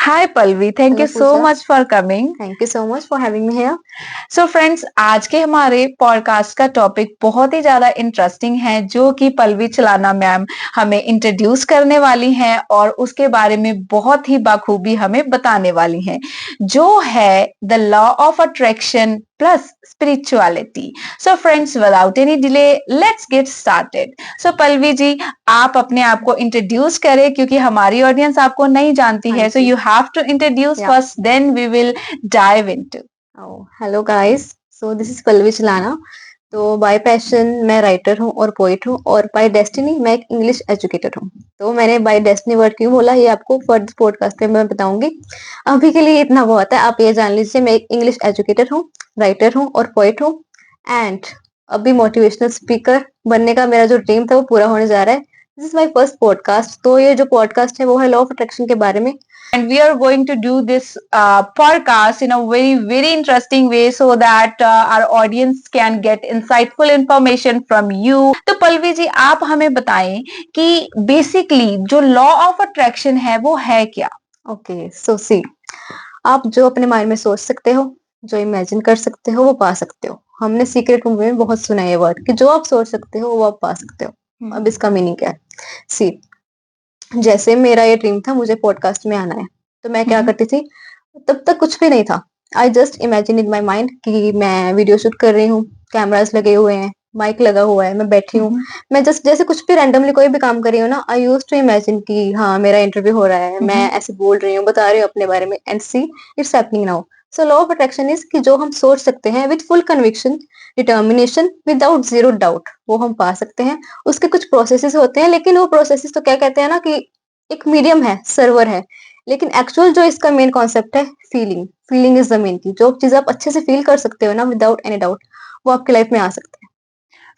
Hi Palvi, thank hello you so Puja. much for coming. Thank you so much for having me here. So friends, आज के हमारे podcast का topic बहुत ही ज्यादा interesting है जो कि पल्लवी चलाना मैम हमें इंट्रोड्यूस करने वाली हैं और उसके बारे में बहुत ही बाखूबी हमें बताने वाली हैं, जो है the law of attraction plus spirituality. So friends, without any delay let's get started. So Pallavi ji, आप अपने आप को इंट्रोड्यूस करें क्योंकि हमारी ऑडियंस आपको नहीं जानती हाँ है। सो जी। यू हैव टू इंट्रोड्यूस या first, then we will dive into. Hello guys, so this is Pallavi चलाना। तो बाय पैशन मैं राइटर हूँ और पोइट हूँ, और बाय डेस्टिनी मैं एक इंग्लिश एजुकेटर हूँ। तो मैंने बाय डेस्टिनी वर्ड क्यों बोला ये आपको फर्दर पॉडकास्ट पे मैं बताऊंगी। अभी के लिए इतना बहुत है, आप ये जान लीजिए मैं एक इंग्लिश एजुकेटर हूँ, राइटर हूँ और पोइट हूँ। एंड अभी मोटिवेशनल स्पीकर बनने का मेरा जो ड्रीम था वो पूरा होने जा रहा है। This is my first podcast. तो ये जो पॉडकास्ट है वो है लॉ ऑफ अट्रैक्शन के बारे में। And we are going to do this podcast in a very interesting way so that our audience can get insightful information from you. तो पल्लवी जी, आप हमें बताएं कि बेसिकली जो लॉ ऑफ अट्रैक्शन है वो है क्या? ओके, सो सी, आप जो अपने माइंड में सोच सकते हो, जो इमेजिन कर सकते हो वो पा सकते हो। हमने सीक्रेट मूवी में बहुत सुना है ये वर्ड कि जो आप सोच सकते हो वो आप पा सकते हो। अब इसका मीनिंग क्या है? सी, जैसे मेरा ये ड्रीम था मुझे पॉडकास्ट में आना है, तो मैं क्या करती थी? तब तक कुछ भी नहीं था। I just imagine in my mind कि मैं वीडियो शूट कर रही हूँ, कैमरास लगे हुए हैं, माइक लगा हुआ है, मैं बैठी हूँ। मैं जस्ट जैसे कुछ भी रैंडमली कोई भी काम कर रही हूँ ना, आई यूज टू इमेजिन कि हाँ मेरा इंटरव्यू हो रहा है, मैं ऐसे बोल रही हूँ, बता रही हूँ अपने बारे में, and see it's happening now. So law of attraction is कि जो हम सोच सकते हैं with full conviction, determination, without zero doubt, वो हम पा सकते हैं। उसके कुछ प्रोसेसेस होते हैं, लेकिन वो प्रोसेसेस तो क्या कहते हैं ना कि एक मीडियम है, सर्वर है। लेकिन एक्चुअल जो इसका मेन कॉन्सेप्ट है, feeling. Feeling is the main की, जो चीज आप अच्छे से फील कर सकते हो ना विदाउट एनी डाउट, वो आपकी लाइफ में आ सकते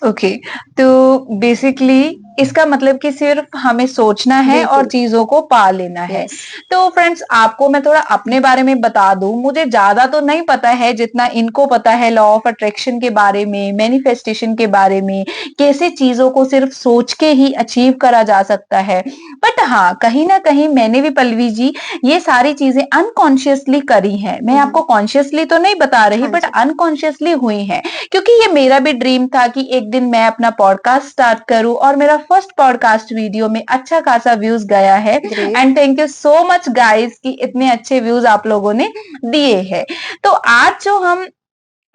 ओके, तो बेसिकली इसका मतलब कि सिर्फ हमें सोचना हैं। है और बिल्कुल। चीजों को पा लेना है। यस। तो फ्रेंड्स, आपको मैं थोड़ा अपने बारे में बता दूं, मुझे ज्यादा तो नहीं पता है जितना इनको पता है लॉ ऑफ अट्रैक्शन के बारे में, मैनिफेस्टेशन के बारे में, कैसे चीजों को सिर्फ सोच के ही अचीव करा जा सकता है। बट हाँ, कहीं ना कहीं मैंने भी पल्लवी जी ये सारी चीजें अनकॉन्शियसली करी हैं। मैं आपको कॉन्शियसली तो नहीं बता रही, हाँ बट जी। अनकॉन्शियसली हुई हैं, क्योंकि ये मेरा भी ड्रीम था कि एक दिन मैं अपना पॉडकास्ट स्टार्ट करूं, और मेरा फर्स्ट पॉडकास्ट वीडियो में अच्छा खासा व्यूज गया है। Great. And thank you so much guys कि इतने अच्छे व्यूज आप लोगों ने दिए हैं। तो आज जो हम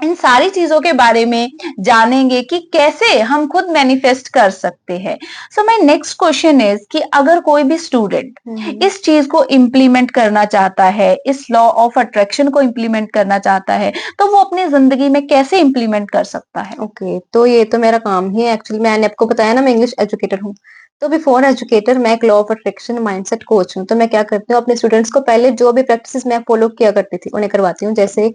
इन सारी चीजों के बारे में जानेंगे कि कैसे हम खुद मैनिफेस्ट कर सकते हैं। So my next question is कि अगर कोई भी स्टूडेंट इस चीज को इम्प्लीमेंट करना चाहता है, इस लॉ ऑफ अट्रैक्शन को इम्प्लीमेंट करना चाहता है, तो वो अपनी जिंदगी में कैसे इम्प्लीमेंट कर सकता है? ओके, तो ये तो मेरा काम ही है एक्चुअली। मैंने आपको बताया ना मैं इंग्लिश एजुकेटर हूँ। तो बिफोर एजुकेटर मैं एक law of attraction mindset coach हूँ। तो मैं क्या करती हूँ, अपने स्टूडेंट्स को पहले जो भी प्रैक्टिस मैं फॉलो किया करती थी उन्हें करवाती हूँ। जैसे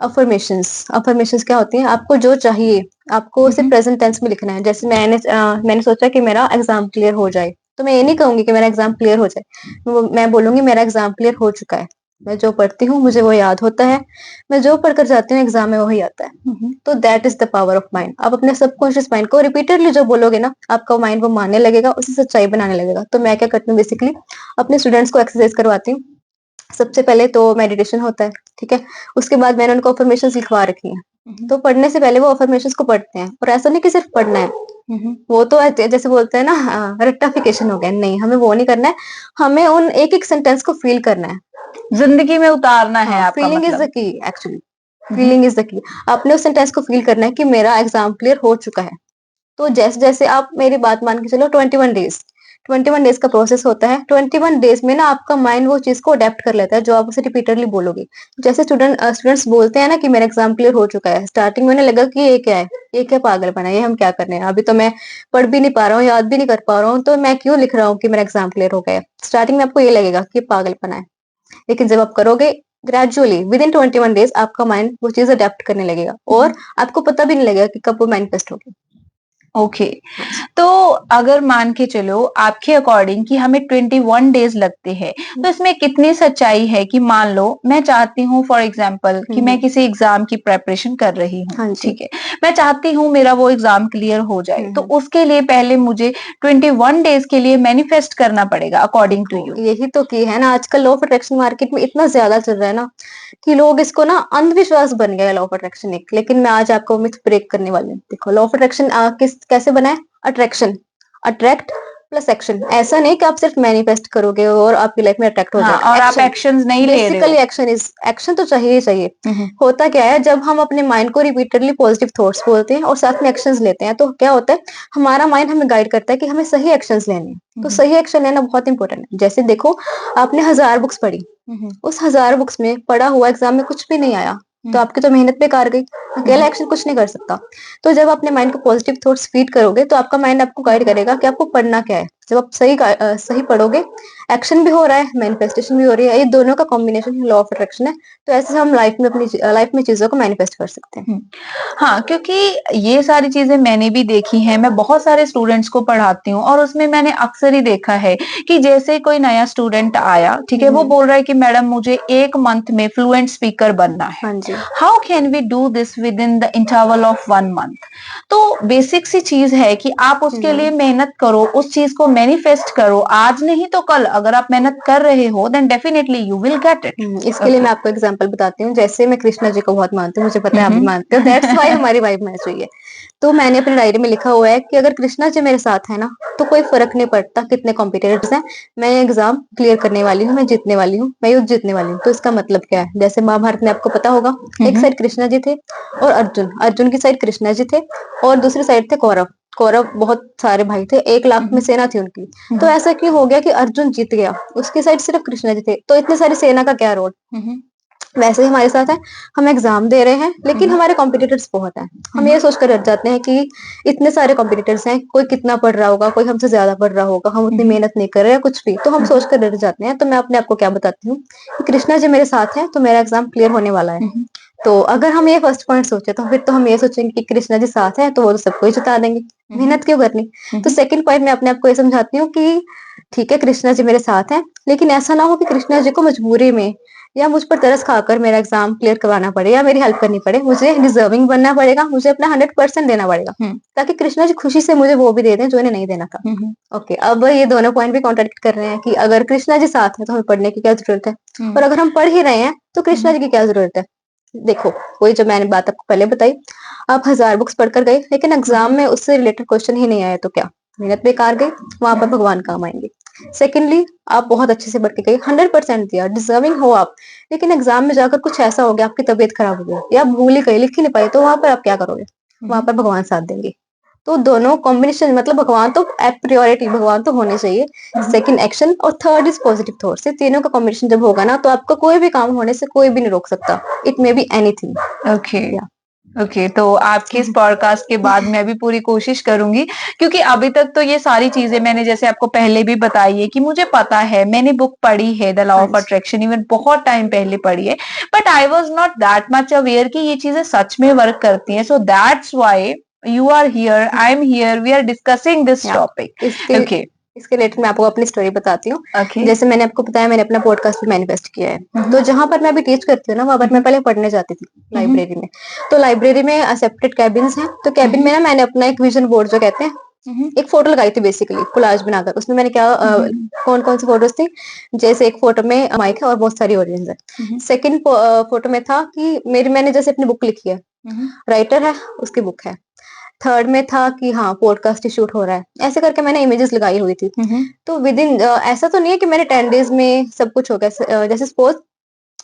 अफर्मेशंस। अफर्मेशंस क्या होती हैं? आपको जो चाहिए आपको उसे प्रेजेंट टेंस में लिखना है। जैसे मैंने सोचा कि मेरा एग्जाम क्लियर हो जाए, तो मैं ये नहीं कहूंगी कि मेरा एग्जाम क्लियर हो जाए, मैं बोलूंगी मेरा एग्जाम क्लियर हो चुका है। मैं जो पढ़ती हूँ मुझे वो याद होता है, मैं जो पढ़कर जाती हूँ एग्जाम में वही आता है। तो that is the power of mind. आप अपने सबकॉन्शियस माइंड को रिपीटेडली जो बोलोगे ना, आपका माइंड वो मानने लगेगा, उसे सच्चाई बनाने लगेगा। तो मैं क्या करती हूँ बेसिकली, अपने स्टूडेंट्स को एक्सरसाइज करवाती हूँ। सबसे पहले तो मेडिटेशन होता है, ठीक है। उसके बाद मैंने उनको अफर्मेशंस लिखवा रखी हैं। तो पढ़ने से पहले वो अफर्मेशंस को पढ़ते हैं, और ऐसा नहीं कि सिर्फ पढ़ना है। वो तो जैसे बोलते हैं ना, रट्टाफिकेशन हो गया, नहीं हमें वो नहीं करना है। हमें उन एक एक सेंटेंस को फील करना है। जिंदगी में उतारना है हाँ, आपका फीलिंग इज द मतलब? की actually. Feeling is the key. आपने उस सेंटेंस को फील करना है कि मेरा एग्जाम क्लियर हो चुका है। तो जैसे जैसे आप मेरी बात मान के चलो, 21 डेज, 21 डेज का प्रोसेस होता है। 21 डेज में ना आपका माइंड वो चीज को अडेप्ट कर लेता है जो आप उसे रिपीटेडली बोलोगे। जैसे स्टूडेंट्स बोलते हैं ना कि मेरा एग्जाम क्लियर हो चुका है, स्टार्टिंग में उन्हें लगा कि ये क्या है, ये क्या पागलपन है, ये हम क्या करने हैं, अभी तो मैं पढ़ भी नहीं पा रहा हूँ, याद भी नहीं कर पा रहा हूँ, तो मैं क्यों लिख रहा हूँ कि मेरा एग्जाम क्लियर हो गया है। स्टार्टिंग में आपको ये लगेगा कि ये पागलपना है। लेकिन जब आप करोगे ग्रेजुअली विद इन 21 डेज, आपका माइंड वो चीज अडेप्ट करने लगेगा, और आपको पता भी नहीं लगेगा कि कब वो मैनिफेस्ट होगी। ओके। हाँ जी। तो अगर मान के चलो आपके अकॉर्डिंग कि हमें 21 डेज लगते हैं, हुँ, तो इसमें कितनी सच्चाई है कि मान लो मैं चाहती हूँ फॉर एग्जांपल हुँ, कि मैं हुँ। किसी एग्जाम की प्रिपरेशन कर रही हूँ, हाँ जी। ठीक है? मैं चाहती हूँ मेरा वो एग्जाम क्लियर हो जाए, हुँ, तो हुँ। उसके लिए पहले मुझे 21 डेज के लिए मैनिफेस्ट करना पड़ेगा अकॉर्डिंग टू देखो, यू। यही तो की है ना, आजकल लॉ ऑफ अट्रैक्शन मार्केट में इतना ज़्यादा चल रहा है ना, कि लोग इसको ना अंधविश्वास बन गया है लॉ ऑफ अट्रैक्शन एक। लेकिन मैं आज आपको मिथ ब्रेक करने वाली हूँ। देखो, लॉ ऑफ अट्रैक्शन किस कैसे बना है? Attraction, attract plus action. ऐसा नहीं कि आप सिर्फ मैनिफेस्ट करोगे और आपकी लाइफ में अट्रैक्ट हो हाँ, जाएगा। और आप एक्शन, एक्शंस नहीं ले रहे बेसिकली हो। एक्शन तो चाहिए ही चाहिए। हम्म। होता क्या है, जब हम अपने माइंड को रिपीटेडली पॉजिटिव थॉट्स बोलते हैं और साथ में एक्शंस लेते हैं, तो क्या होता है, हमारा माइंड हमें गाइड करता है कि हमें सही एक्शंस लेने हैं। तो हम्म। सही एक्शन लेना बहुत इंपॉर्टेंट है। जैसे देखो, आपने 1000 बुक्स पढ़ी, हम्म। उस 1000 बुक्स में पढ़ा हुआ एग्जाम में कुछ भी नहीं आया, तो हम्म। आपकी तो मेहनत बेकार गई। अकेला एक्शन कुछ नहीं कर सकता। तो जब अपने माइंड को पॉजिटिव थॉट्स फीड करोगे, तो आपका माइंड आपको गाइड करेगा कि आपको पढ़ना क्या है। जब आप सही पढ़ोगे, एक्शन भी हो रहा है, मैनिफेस्टेशन भी हो रही है। ये दोनों का combination he law of attraction है। तो ऐसे हम लाइफ में अपनी लाइफ में चीजों को मैनिफेस्ट कर सकते हैं। हुँ। हाँ, क्योंकि ये सारी चीज़ें मैंने भी देखी हैं, मैं बहुत सारे स्टूडेंट्स को पढ़ाती हूँ और उसमें मैंने अक्सर ही देखा है कि जैसे कोई नया स्टूडेंट आया, ठीक है? वो हम्म। बोल रहा है कि मैडम मुझे 1 मंथ में फ्लुएंट स्पीकर बनना है। हाँ जी। How can we do this within the interval of 1 month? तो बेसिक सी चीज़ है कि आप उसके लिए हम्म। मेहनत करो, उस चीज़ को मैनिफेस्ट करो, आज नहीं तो कल अगर आप मेहनत कर रहे हो then definitely you will get it. इसके लिए ओके। मैं आपको एग्जांपल बताती हूँ। जैसे मैं कृष्णा जी को बहुत मानती हूँ, मुझे पता हुँ, है आप भी मानते हो, दैट्स व्हाई हुँ। हमारी वाइब मैच हुई है। तो मैंने अपनी डायरी में लिखा हुआ है कि अगर कृष्णा जी मेरे साथ है ना, तो कोई फर्क नहीं पड़ता कितने कॉम्पिटिटर्स हैं, मैं ये एग्जाम क्लियर करने वाली हूँ, मैं जीतने वाली हूँ, मैं युद्ध जीतने वाली हूँ। तो इसका मतलब क्या है? जैसे महाभारत में आपको पता होगा, हुँ, एक हुँ। साइड कृष्णा जी थे और अर्जुन, अर्जुन की साइड कृष्णा जी थे, और दूसरी साइड थे कौरव। कौरव बहुत सारे भाई थे, 1 लाख हुँ, में हुँ। सेना थी उनकी। हुँ, तो हुँ। ऐसा क्यों हो गया कि अर्जुन जीत गया, उसकी साइड सिर्फ कृष्णा जी थे? तो इतनी सारी सेना का क्या रोल? हुँ, हुँ। वैसे ही हमारे साथ है, हम एग्जाम दे रहे हैं हुँ, लेकिन हुँ। हमारे कॉम्पिटिटर्स बहुत हैं। हुँ, हम हुँ। ये सोचकर डर जाते हैं कि इतने सारे कॉम्पिटिटर्स हैं, कोई कितना पढ़ रहा होगा, कोई हमसे ज्यादा पढ़ रहा होगा, हम हुँ, उतनी हुँ। मेहनत नहीं कर रहे हैं कुछ भी, तो हम हुँ, हुँ। सोचकर डर जाते हैं। तो मैं अपने आप को क्या बताती हूँ कि कृष्णा जी मेरे साथ हैं, तो मेरा एग्जाम क्लियर होने वाला है। हुँ, हुँ। तो अगर हम ये फर्स्ट पॉइंट सोचे, तो फिर तो हम ये सोचेंगे कि कृष्णा जी साथ हैं, तो वो तो सबको ही जिता देंगे, हुँ, हुँ। मेहनत क्यों करनी। हुँ, तो हुँ। सेकंड पॉइंट मैं अपने आप को ये समझाती हूँ कि ठीक है, कृष्णा जी मेरे साथ हैं, लेकिन ऐसा ना हो कि कृष्णा जी को मजबूरी में या मुझ पर तरस खाकर मेरा एग्जाम क्लियर करवाना पड़े या मेरी हेल्प करनी पड़े। मुझे डिजर्विंग बनना पड़ेगा, मुझे अपना 100% देना पड़ेगा, हुँ, ताकि कृष्णा जी खुशी से मुझे वो भी दे दें जो इन्हें नहीं देना था। हुँ, हुँ। ओके, अब ये दोनों पॉइंट भी कॉन्ट्रडिक्ट कर रहे हैं कि अगर कृष्णा जी साथ है तो हमें पढ़ने की क्या जरूरत है, हुँ, और अगर हम पढ़ ही रहे हैं तो हुँ, कृष्णा हुँ। जी की क्या जरूरत है। देखो, वही जो मैंने बात आपको पहले बताई, आप 1000 बुक्स पढ़कर गए लेकिन हुँ, एग्जाम हुँ। में उससे रिलेटेड क्वेश्चन ही नहीं आया, तो क्या मेहनत बेकार गई? वहां हुँ, पर हुँ। भगवान काम आएंगे। सेकेंडली, आप बहुत अच्छे से पढ़ के गए, 100% दिया, डिजर्विंग हो आप, लेकिन एग्जाम में जाकर कुछ ऐसा हो गया, आपकी तबीयत खराब हो गई या आप भूल ही गए, लिख ही नहीं पाए, तो वहां पर आप क्या करोगे? हुँ, वहां हुँ। पर भगवान साथ देंगे। तो दोनों कॉम्बिनेशन, मतलब भगवान तो प्रायोरिटी, भगवान तो होने चाहिए, हुँ, हुँ। सेकंड एक्शन, और थर्ड इज पॉजिटिव थॉट्स। ये तीनों का कॉम्बिनेशन जब होगा ना, तो आपका कोई भी काम होने से कोई भी नहीं रोक सकता। It may be anything. Okay. या ओके, तो आपके इस पॉडकास्ट के बाद मैं भी पूरी कोशिश करूँगी क्योंकि अभी तक तो ये सारी चीज़ें मैंने जैसे आपको पहले भी बताई है कि मुझे पता है, मैंने बुक पढ़ी है द लॉ हाँ ऑफ जी। अट्रैक्शन इवन बहुत टाइम पहले पढ़ी है, but I was not that much aware कि ये चीज़ें सच में वर्क करती हैं। So that's why you are here, I am here, we are discussing this या टॉपिक। इसके ओके, इसके रिलेटेड मैं आपको अपनी स्टोरी बताती हूँ। ओके। जैसे मैंने आपको बताया, मैंने अपना पॉडकास्ट भी मैनिफेस्ट किया है। हुँ, तो हुँ। जहां पर मैं अभी टीच करती हूँ ना, वहां हुँ, पर मैं हुँ। पहले पढ़ने जाती थी हुँ, हुँ। लाइब्रेरी में। तो लाइब्रेरी में सेपरेट कैबिन्स हैं, तो हुँ, कैबिन हुँ। में ना मैंने अपना एक विजन बोर्ड जो कहते हैं, हुँ, हुँ। एक फोटो लगाई थी, बेसिकली कोलाज बनाकर। उसमें मैंने क्या हुँ, हुँ। कौन कौन सी फोटोज थी, जैसे एक फोटो में माइक है और बहुत सारी ऑडियंस है। हुँ, हुँ। सेकंड फोटो में था कि मैंने जैसे अपनी बुक लिखी है, हुँ, हुँ। राइटर है, उसकी बुक है। थर्ड में था कि हाँ, पॉडकास्ट शूट हो रहा है। ऐसे करके मैंने इमेजेस लगाई हुई थी। हुँ, हुँ। तो ऐसा तो नहीं है कि मेरे 10 डेज में सब कुछ हो गया। जैसे सपोज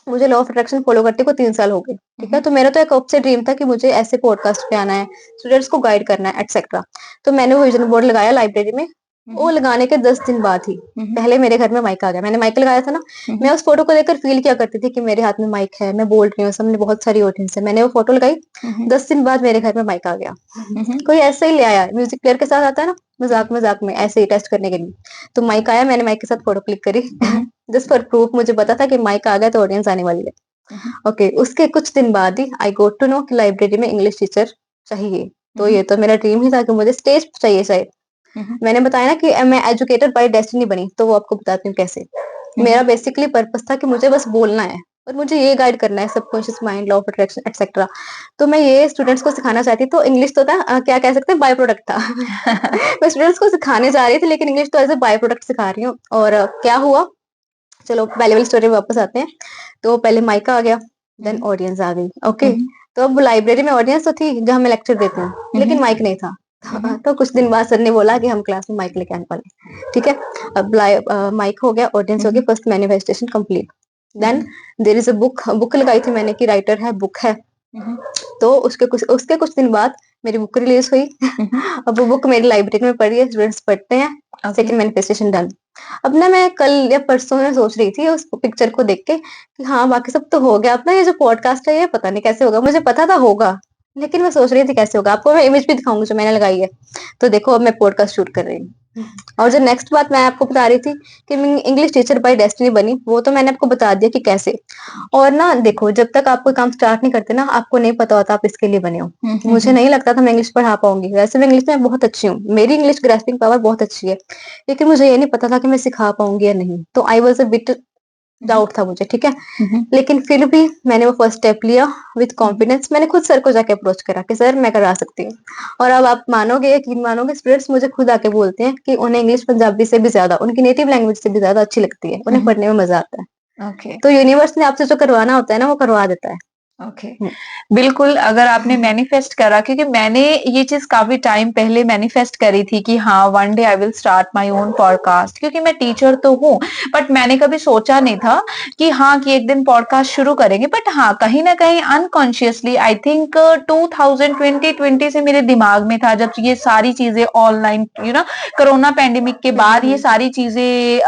मुझे लॉ ऑफ अट्रैक्शन फॉलो करते को 3 साल हो गए, हुँ, ठीक है? हुँ। तो मेरा तो एक कब से ड्रीम था कि मुझे ऐसे पॉडकास्ट पे आना है, स्टूडेंट्स को गाइड करना है, एटसेट्रा। तो मैंने वो विजन बोर्ड लगाया लाइब्रेरी में। हुँ, वो हुँ। लगाने के 10 दिन बाद ही हुँ, हुँ। पहले मेरे घर में माइक आ गया। मैंने माइक लगाया था ना, हुँ, मैं हुँ। उस फोटो को लेकर फील किया करती थी कि मेरे हाथ में माइक है, मैं बोल रही हूँ, सामने बहुत सारी ऑडियंस है। मैंने वो फोटो लगाई, हुँ, हुँ। 10 दिन बाद मेरे घर में माइक आ गया। हुँ, हुँ। कोई ऐसे ही ले आया, म्यूजिक प्लेयर के साथ आता है ना, मजाक-मजाक में ऐसे ही टेस्ट करने के लिए। तो माइक आया, मैंने माइक के साथ फोटो क्लिक करी। हुँ, हुँ। जस्ट फॉर प्रूफ, मुझे पता था कि माइक आ गया तो ऑडियंस आने वाली है। हुँ, हुँ। ओके, उसके कुछ दिन बाद ही आई गॉट टू नो कि लाइब्रेरी में इंग्लिश टीचर चाहिए। तो ये तो मेरा ड्रीम ही था कि मुझे स्टेज चाहिए शायद। मैंने बताया ना कि मैं एजुकेटर बाय डेस्टिनी बनी, तो वो आपको बताती हूँ कैसे। मेरा बेसिकली पर्पस था कि मुझे बस बोलना है और मुझे ये गाइड करना है subconscious mind, law of attraction etcetera. तो मैं ये स्टूडेंट्स को सिखाना चाहती, तो इंग्लिश तो था क्या कह सकते हैं, बाय प्रोडक्ट था। मैं स्टूडेंट्स को सिखाने जा रही थी, लेकिन इंग्लिश तो एज ए बाय प्रोडक्ट सिखा रही हूँ। और क्या हुआ, चलो पहले वाली स्टोरी में वापस आते हैं। तो पहले माइक आ गया, देन ऑडियंस आ गई। ओके, तो अब लाइब्रेरी में ऑडियंस तो थी जहाँ मैं लेक्चर देती हूँ, लेकिन माइक नहीं था। तो कुछ दिन बाद सर ने बोला कि हम क्लास में माइक लेके आने वाले हैं। ठीक है, अब माइक हो गया, ऑडियंस हो गया, first manifestation complete. Then there is a book, book लगाई थी मैंने कि राइटर है, बुक है। तो उसके कुछ दिन बाद मेरी बुक रिलीज हुई। अब वो बुक मेरी लाइब्रेरी में पड़ी है, स्टूडेंट्स पढ़ते हैं। Second manifestation done. अब ना मैं कल या परसों में सोच रही थी उस पिक्चर को देख के कि हाँ बाकी सब तो हो गया, अब ना ये जो पॉडकास्ट है ये पता नहीं कैसे होगा। मुझे पता था होगा, लेकिन मैं सोच रही थी कैसे होगा। आपको मैं इमेज भी दिखाऊंगी जो मैंने लगाई है। तो देखो अब मैं पॉडकास्ट शूट कर रही हूँ। और जो नेक्स्ट बात मैं आपको बता रही थी कि मैं इंग्लिश टीचर बाय डेस्टिनी बनी, वो तो मैंने आपको बता दिया कि कैसे। और ना देखो, जब तक आप कोई काम स्टार्ट नहीं करते ना, आपको नहीं पता होता आप इसके लिए बने हो। मुझे नहीं लगता था मैं इंग्लिश पढ़ा पाऊंगी। वैसे मैं इंग्लिश में बहुत अच्छी हूँ, मेरी इंग्लिश ग्रास्पिंग पावर बहुत अच्छी है, लेकिन मुझे ये नहीं पता था कि मैं सिखा पाऊंगी या नहीं। तो I was a bit doubt था मुझे। ठीक है, लेकिन फिर भी मैंने वो फर्स्ट स्टेप लिया विद कॉन्फिडेंस। मैंने खुद सर को जाके अप्रोच करा कि सर मैं करा सकती हूँ। और अब आप मानोगे यकीन मानोगे, स्टूडेंट्स मुझे खुद आके बोलते हैं कि उन्हें इंग्लिश पंजाबी से भी ज्यादा, उनकी नेटिव लैंग्वेज से भी ज्यादा अच्छी लगती है, उन्हें पढ़ने में मजा आता है। ओके। तो यूनिवर्स ने आपसे जो करवाना होता है ना, वो करवा देता है। ओके, बिल्कुल। अगर आपने मैनिफेस्ट करा, क्योंकि मैंने ये चीज़ काफ़ी टाइम पहले मैनिफेस्ट करी थी कि हाँ, one day I will start my own podcast, क्योंकि मैं टीचर तो हूँ, बट मैंने कभी सोचा नहीं था कि हाँ, कि एक दिन पॉडकास्ट शुरू करेंगे। बट हाँ, कहीं न कहीं अनकॉन्शियसली आई थिंक 2020 से मेरे दिमाग में था, जब ये सारी चीज़ें ऑनलाइन कोरोना पैंडेमिक के बाद ये सारी चीज़ें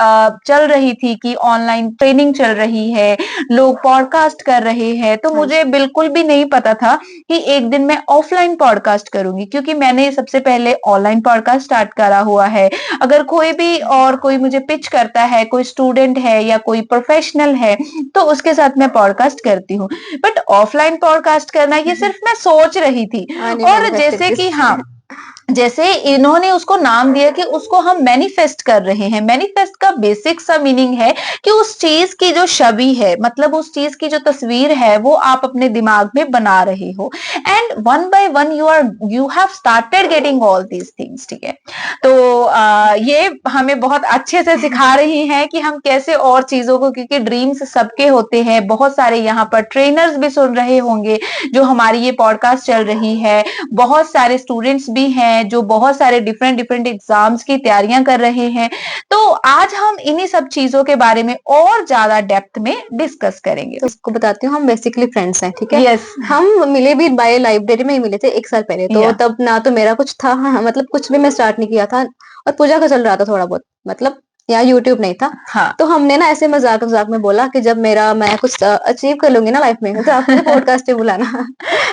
चल रही थी कि ऑनलाइन ट्रेनिंग चल रही है, लोग पॉडकास्ट कर रहे हैं, तो हाँ जी। मुझे बिल्कुल भी नहीं पता था कि एक दिन मैं ऑफलाइन पॉडकास्ट करूंगी, क्योंकि मैंने सबसे पहले ऑनलाइन पॉडकास्ट स्टार्ट करा हुआ है। अगर कोई मुझे पिच करता है, कोई स्टूडेंट है या कोई प्रोफेशनल है, तो उसके साथ मैं पॉडकास्ट करती हूँ। बट ऑफलाइन पॉडकास्ट करना ये सिर्फ मैं सोच रही थी। नहीं और मैनिफेस्टेड जैसे दिस। कि हाँ, जैसे इन्होंने उसको नाम दिया कि उसको हम मैनिफेस्ट कर रहे हैं। मैनिफेस्ट का बेसिक सा मीनिंग है कि उस चीज की जो छवि है, मतलब उस चीज की जो तस्वीर है, वो आप अपने दिमाग में बना रहे हो, and one by one you have started getting all these things. ठीक है, तो ये हमें बहुत अच्छे से सिखा रही हैं कि हम कैसे और चीजों को, क्योंकि ड्रीम्स सबके होते हैं। बहुत सारे यहाँ पर ट्रेनर्स भी सुन रहे होंगे जो हमारी ये पॉडकास्ट चल रही है, बहुत सारे स्टूडेंट्स भी हैं जो बहुत सारे डिफरेंट डिफरेंट एग्जाम्स की तैयारियां कर रहे हैं। तो आज हम इन्हीं सब चीजों के बारे में और ज्यादा डेप्थ में डिस्कस करेंगे। तो उसको बताती हूँ, हम बेसिकली फ्रेंड्स हैं। ठीक है, यस। हम मिले भी बाय लाइब्रेरी में ही मिले थे 1 साल पहले। तो या तब ना तो मेरा कुछ था, हाँ, मतलब कुछ भी मैं स्टार्ट नहीं किया था, और पूजा का चल रहा था थोड़ा बहुत, मतलब यहाँ यूट्यूब नहीं था। हाँ। तो हमने ना ऐसे मजाक मजाक में बोला कि जब मैं कुछ अचीव कर लूंगी ना लाइफ में, तो आप मुझे पॉडकास्ट पे बुलाना।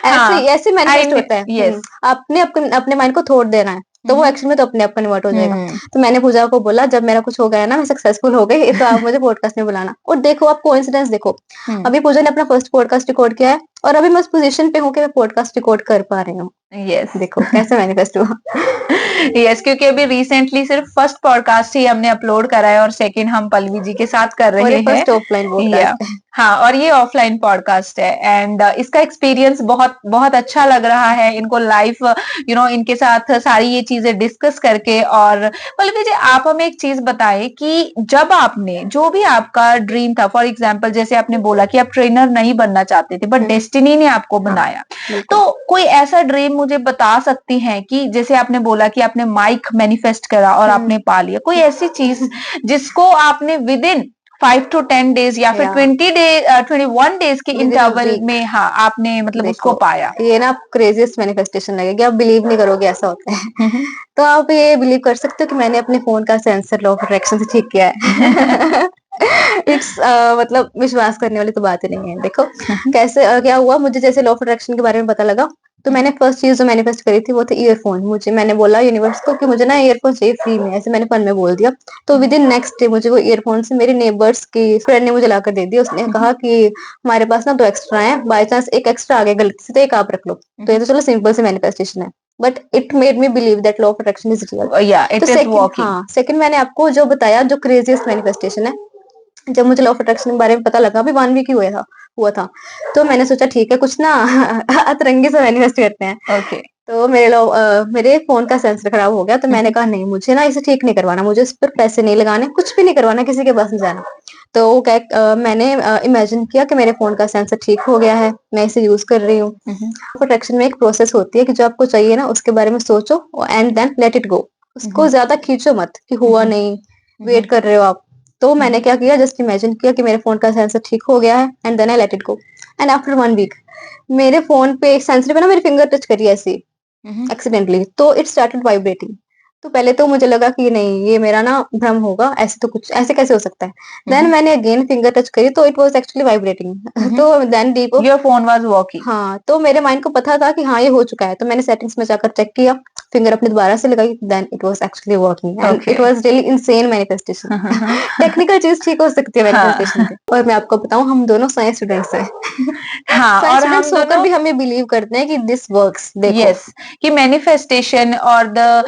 ऐसे हाँ। ऐसे मैनिफेस्ट होता है। यस। आपने अपने माइंड को थोड़ देना है, तो वो एक्शन में तो अपने आप कन्वर्ट हो जाएगा। तो मैंने पूजा को बोला जब मेरा कुछ हो गया ना, मैं सक्सेसफुल हो गई, तो आप मुझे पॉडकास्ट में बुलाना। और देखो आप कोइंसिडेंस देखो, अभी पूजा ने अपना फर्स्ट पॉडकास्ट रिकॉर्ड किया है, और अभी मैं उस पोजीशन पे हूँ कि मैं पॉडकास्ट रिकॉर्ड कर पा रही हूँ। यस। देखो कैसे मैनिफेस्ट हुआ। यस, क्योंकि अभी रिसेंटली सिर्फ फर्स्ट पॉडकास्ट ही हमने अपलोड करा है और सेकंड हम पल्लवी जी के साथ कर और ये रहे हैं। फर्स्ट ऑफलाइन या पॉडकास्ट है। हाँ, और ये ऑफलाइन पॉडकास्ट है, एंड इसका एक्सपीरियंस बहुत बहुत अच्छा लग रहा है इनको लाइव इनके साथ सारी ये चीजें डिस्कस करके। और पल्लवी जी, आप हमें एक चीज बताएं कि जब आपने जो भी आपका ड्रीम था, फॉर एग्जांपल जैसे आपने बोला कि आप ट्रेनर नहीं बनना चाहते थे, बट डेस्टिनी ने आपको बनाया, तो कोई ऐसा ड्रीम मुझे बता सकती हैं कि जैसे आपने बोला कि आपने माइक मैनिफेस्ट करा और आपने पा लिया, कोई ऐसी चीज जिसको आपने विद इन 5 to 10 days या फिर 21 डेज के within a interval week. में, हाँ, आपने मतलब उसको देखो पाया? ये ना क्रेजीस्ट मैनिफेस्टेशन लगेगी, आप बिलीव नहीं करोगे ऐसा होता है। तो आप ये बिलीव कर सकते हो कि मैंने अपने फोन का सेंसर लॉ ऑफ अट्रैक्शन से ठीक किया है। इट्स मतलब विश्वास करने वाली तो बात ही नहीं है। देखो कैसे क्या हुआ, मुझे जैसे लॉ ऑफ अट्रैक्शन के बारे में पता लगा, तो मैंने फर्स्ट चीज जो मैनिफेस्ट करी थी वो थी ईयरफोन। मैंने बोला यूनिवर्स को कि मुझे ना ईयरफोन चाहिए फ्री में, ऐसे मैंने फन में बोल दिया। तो विद इन नेक्स्ट डे मुझे वो ईयरफोन से मेरे नेबर्स की फ्रेंड ने मुझे लाकर दे दिया। उसने कहा कि हमारे पास ना 2 एक्स्ट्रा हैं, बाय चांस एक एक्स्ट्रा आ गया गलती से, तो एक आप रख लो। तो ये तो चलो सिंपल से मैनिफेस्टेशन है। But it made me believe that law of attraction is real. या इट तो इज सेकंड, वर्किंग। हाँ, सेकंड मैंने आपको जो बताया जो क्रेजीएस्ट मैनिफेस्टेशन है, जब मुझे लॉ ऑफ अट्रैक्शन के बारे में पता लगा, अभी 1 वीक ही हुआ था, तो मैंने सोचा ठीक है कुछ ना अतरंगी से मैनिफेस्ट करते हैं। ओके। तो मेरे फ़ोन का सेंसर खराब हो गया, तो मैंने कहा नहीं, मुझे ना इसे ठीक नहीं करवाना, मुझे इस पर पैसे नहीं लगाने, कुछ भी नहीं करवाना, किसी के पास नहीं जाना। तो मैंने इमेजिन किया कि मेरे फ़ोन का सेंसर ठीक हो गया है, मैं इसे यूज़ कर रही हूँ। प्रोटेक्शन में एक प्रोसेस होती है कि जो आपको चाहिए ना उसके बारे में सोचो and then let it go. उसको ज़्यादा खींचो मत कि हुआ नहीं, वेट कर रहे हो आप। तो मैंने क्या किया, जस्ट इमेजिन किया कि मेरे फ़ोन का सेंसर ठीक हो गया है and then I let it go. And after 1 week मेरे फ़ोन पे सेंसर पे ना मेरी फिंगर टच करी ऐसे ही एक्सीडेंटली, तो इट स्टार्टेड वाइब्रेटिंग। तो पहले तो मुझे लगा कि नहीं ये मेरा ना भ्रम होगा, ऐसे तो कुछ ऐसे कैसे हो सकता है। देन मैंने अगेन फिंगर टच करी तो इट वाज एक्चुअली वाइब्रेटिंग। तो then deep, your phone was working. हाँ, तो मेरे माइंड को पता था कि हाँ ये हो चुका है, तो मैंने सेटिंग्स में जाकर चेक किया, फिंगर अपनी दोबारा से लगाई, then it was actually working and okay. It was really insane manifestation. Technical चीज ठीक हो सकती है मैनिफेस्टेशन हाँ। की। और मैं आपको बताऊं, हम दोनों साइंस स्टूडेंट्स हैं। हाँ, साइंस और हम स्टूडेंट्स होकर दोनों भी हम ये बिलीव करते हैं कि दिस वर्क्स। देखो, यस कि मैनिफेस्टेशन और द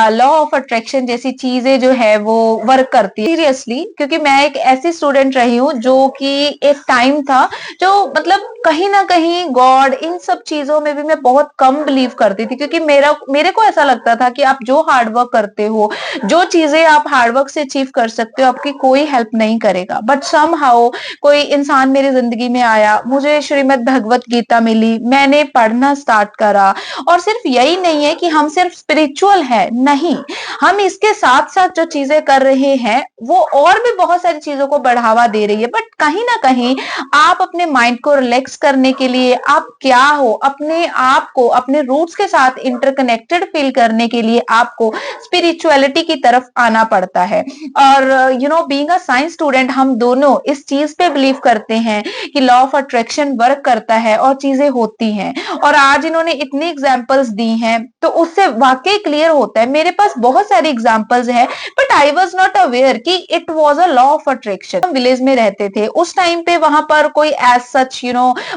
लॉ ऑफ अट्रैक्शन जैसी चीजें जो है वो वर्क करती है सीरियसली, क्योंकि मैं एक ऐसी स्टूडेंट रही हूँ जो कि एक टाइम था जो मतलब कहीं ना कहीं गॉड इन सब चीजों में भी मैं बहुत कम बिलीव करती थी, क्योंकि मेरे को ऐसा लगता था कि आप जो हार्डवर्क करते हो, जो चीजें आप हार्डवर्क से अचीव कर सकते हो, आपकी कोई हेल्प नहीं करेगा। बट समहाउ कोई इंसान मेरी जिंदगी में आया, मुझे श्रीमद् भगवत गीता मिली, मैंने पढ़ना स्टार्ट करा। और सिर्फ यही नहीं है कि हम सिर्फ स्पिरिचुअल है, नहीं, हम इसके साथ साथ जो चीजें कर रहे हैं वो और भी बहुत सारी चीजों को बढ़ावा दे रही है। बट कहीं ना कहीं आप अपने माइंड को रिलैक्स करने के लिए, आप क्या हो, अपने आप को अपने रूट्स के साथ इंटरकनेक्टेड फील करने के लिए आपको स्पिरिचुअलिटी की तरफ आना पड़ता है। और बीइंग अ साइंस स्टूडेंट, हम दोनों इस चीज पे बिलीव करते हैं कि लॉ ऑफ अट्रैक्शन वर्क करता है और चीजें होती हैं। और आज इन्होंने इतनी एग्जांपल्स दी हैं तो उससे वाकई क्लियर होता है। मेरे पास बहुत सारी एग्जांपल्स हैं, but I was not aware कि it was a law of attraction. हम विलेज में रहते थे उस टाइम पे, वहां पर कोई एज सच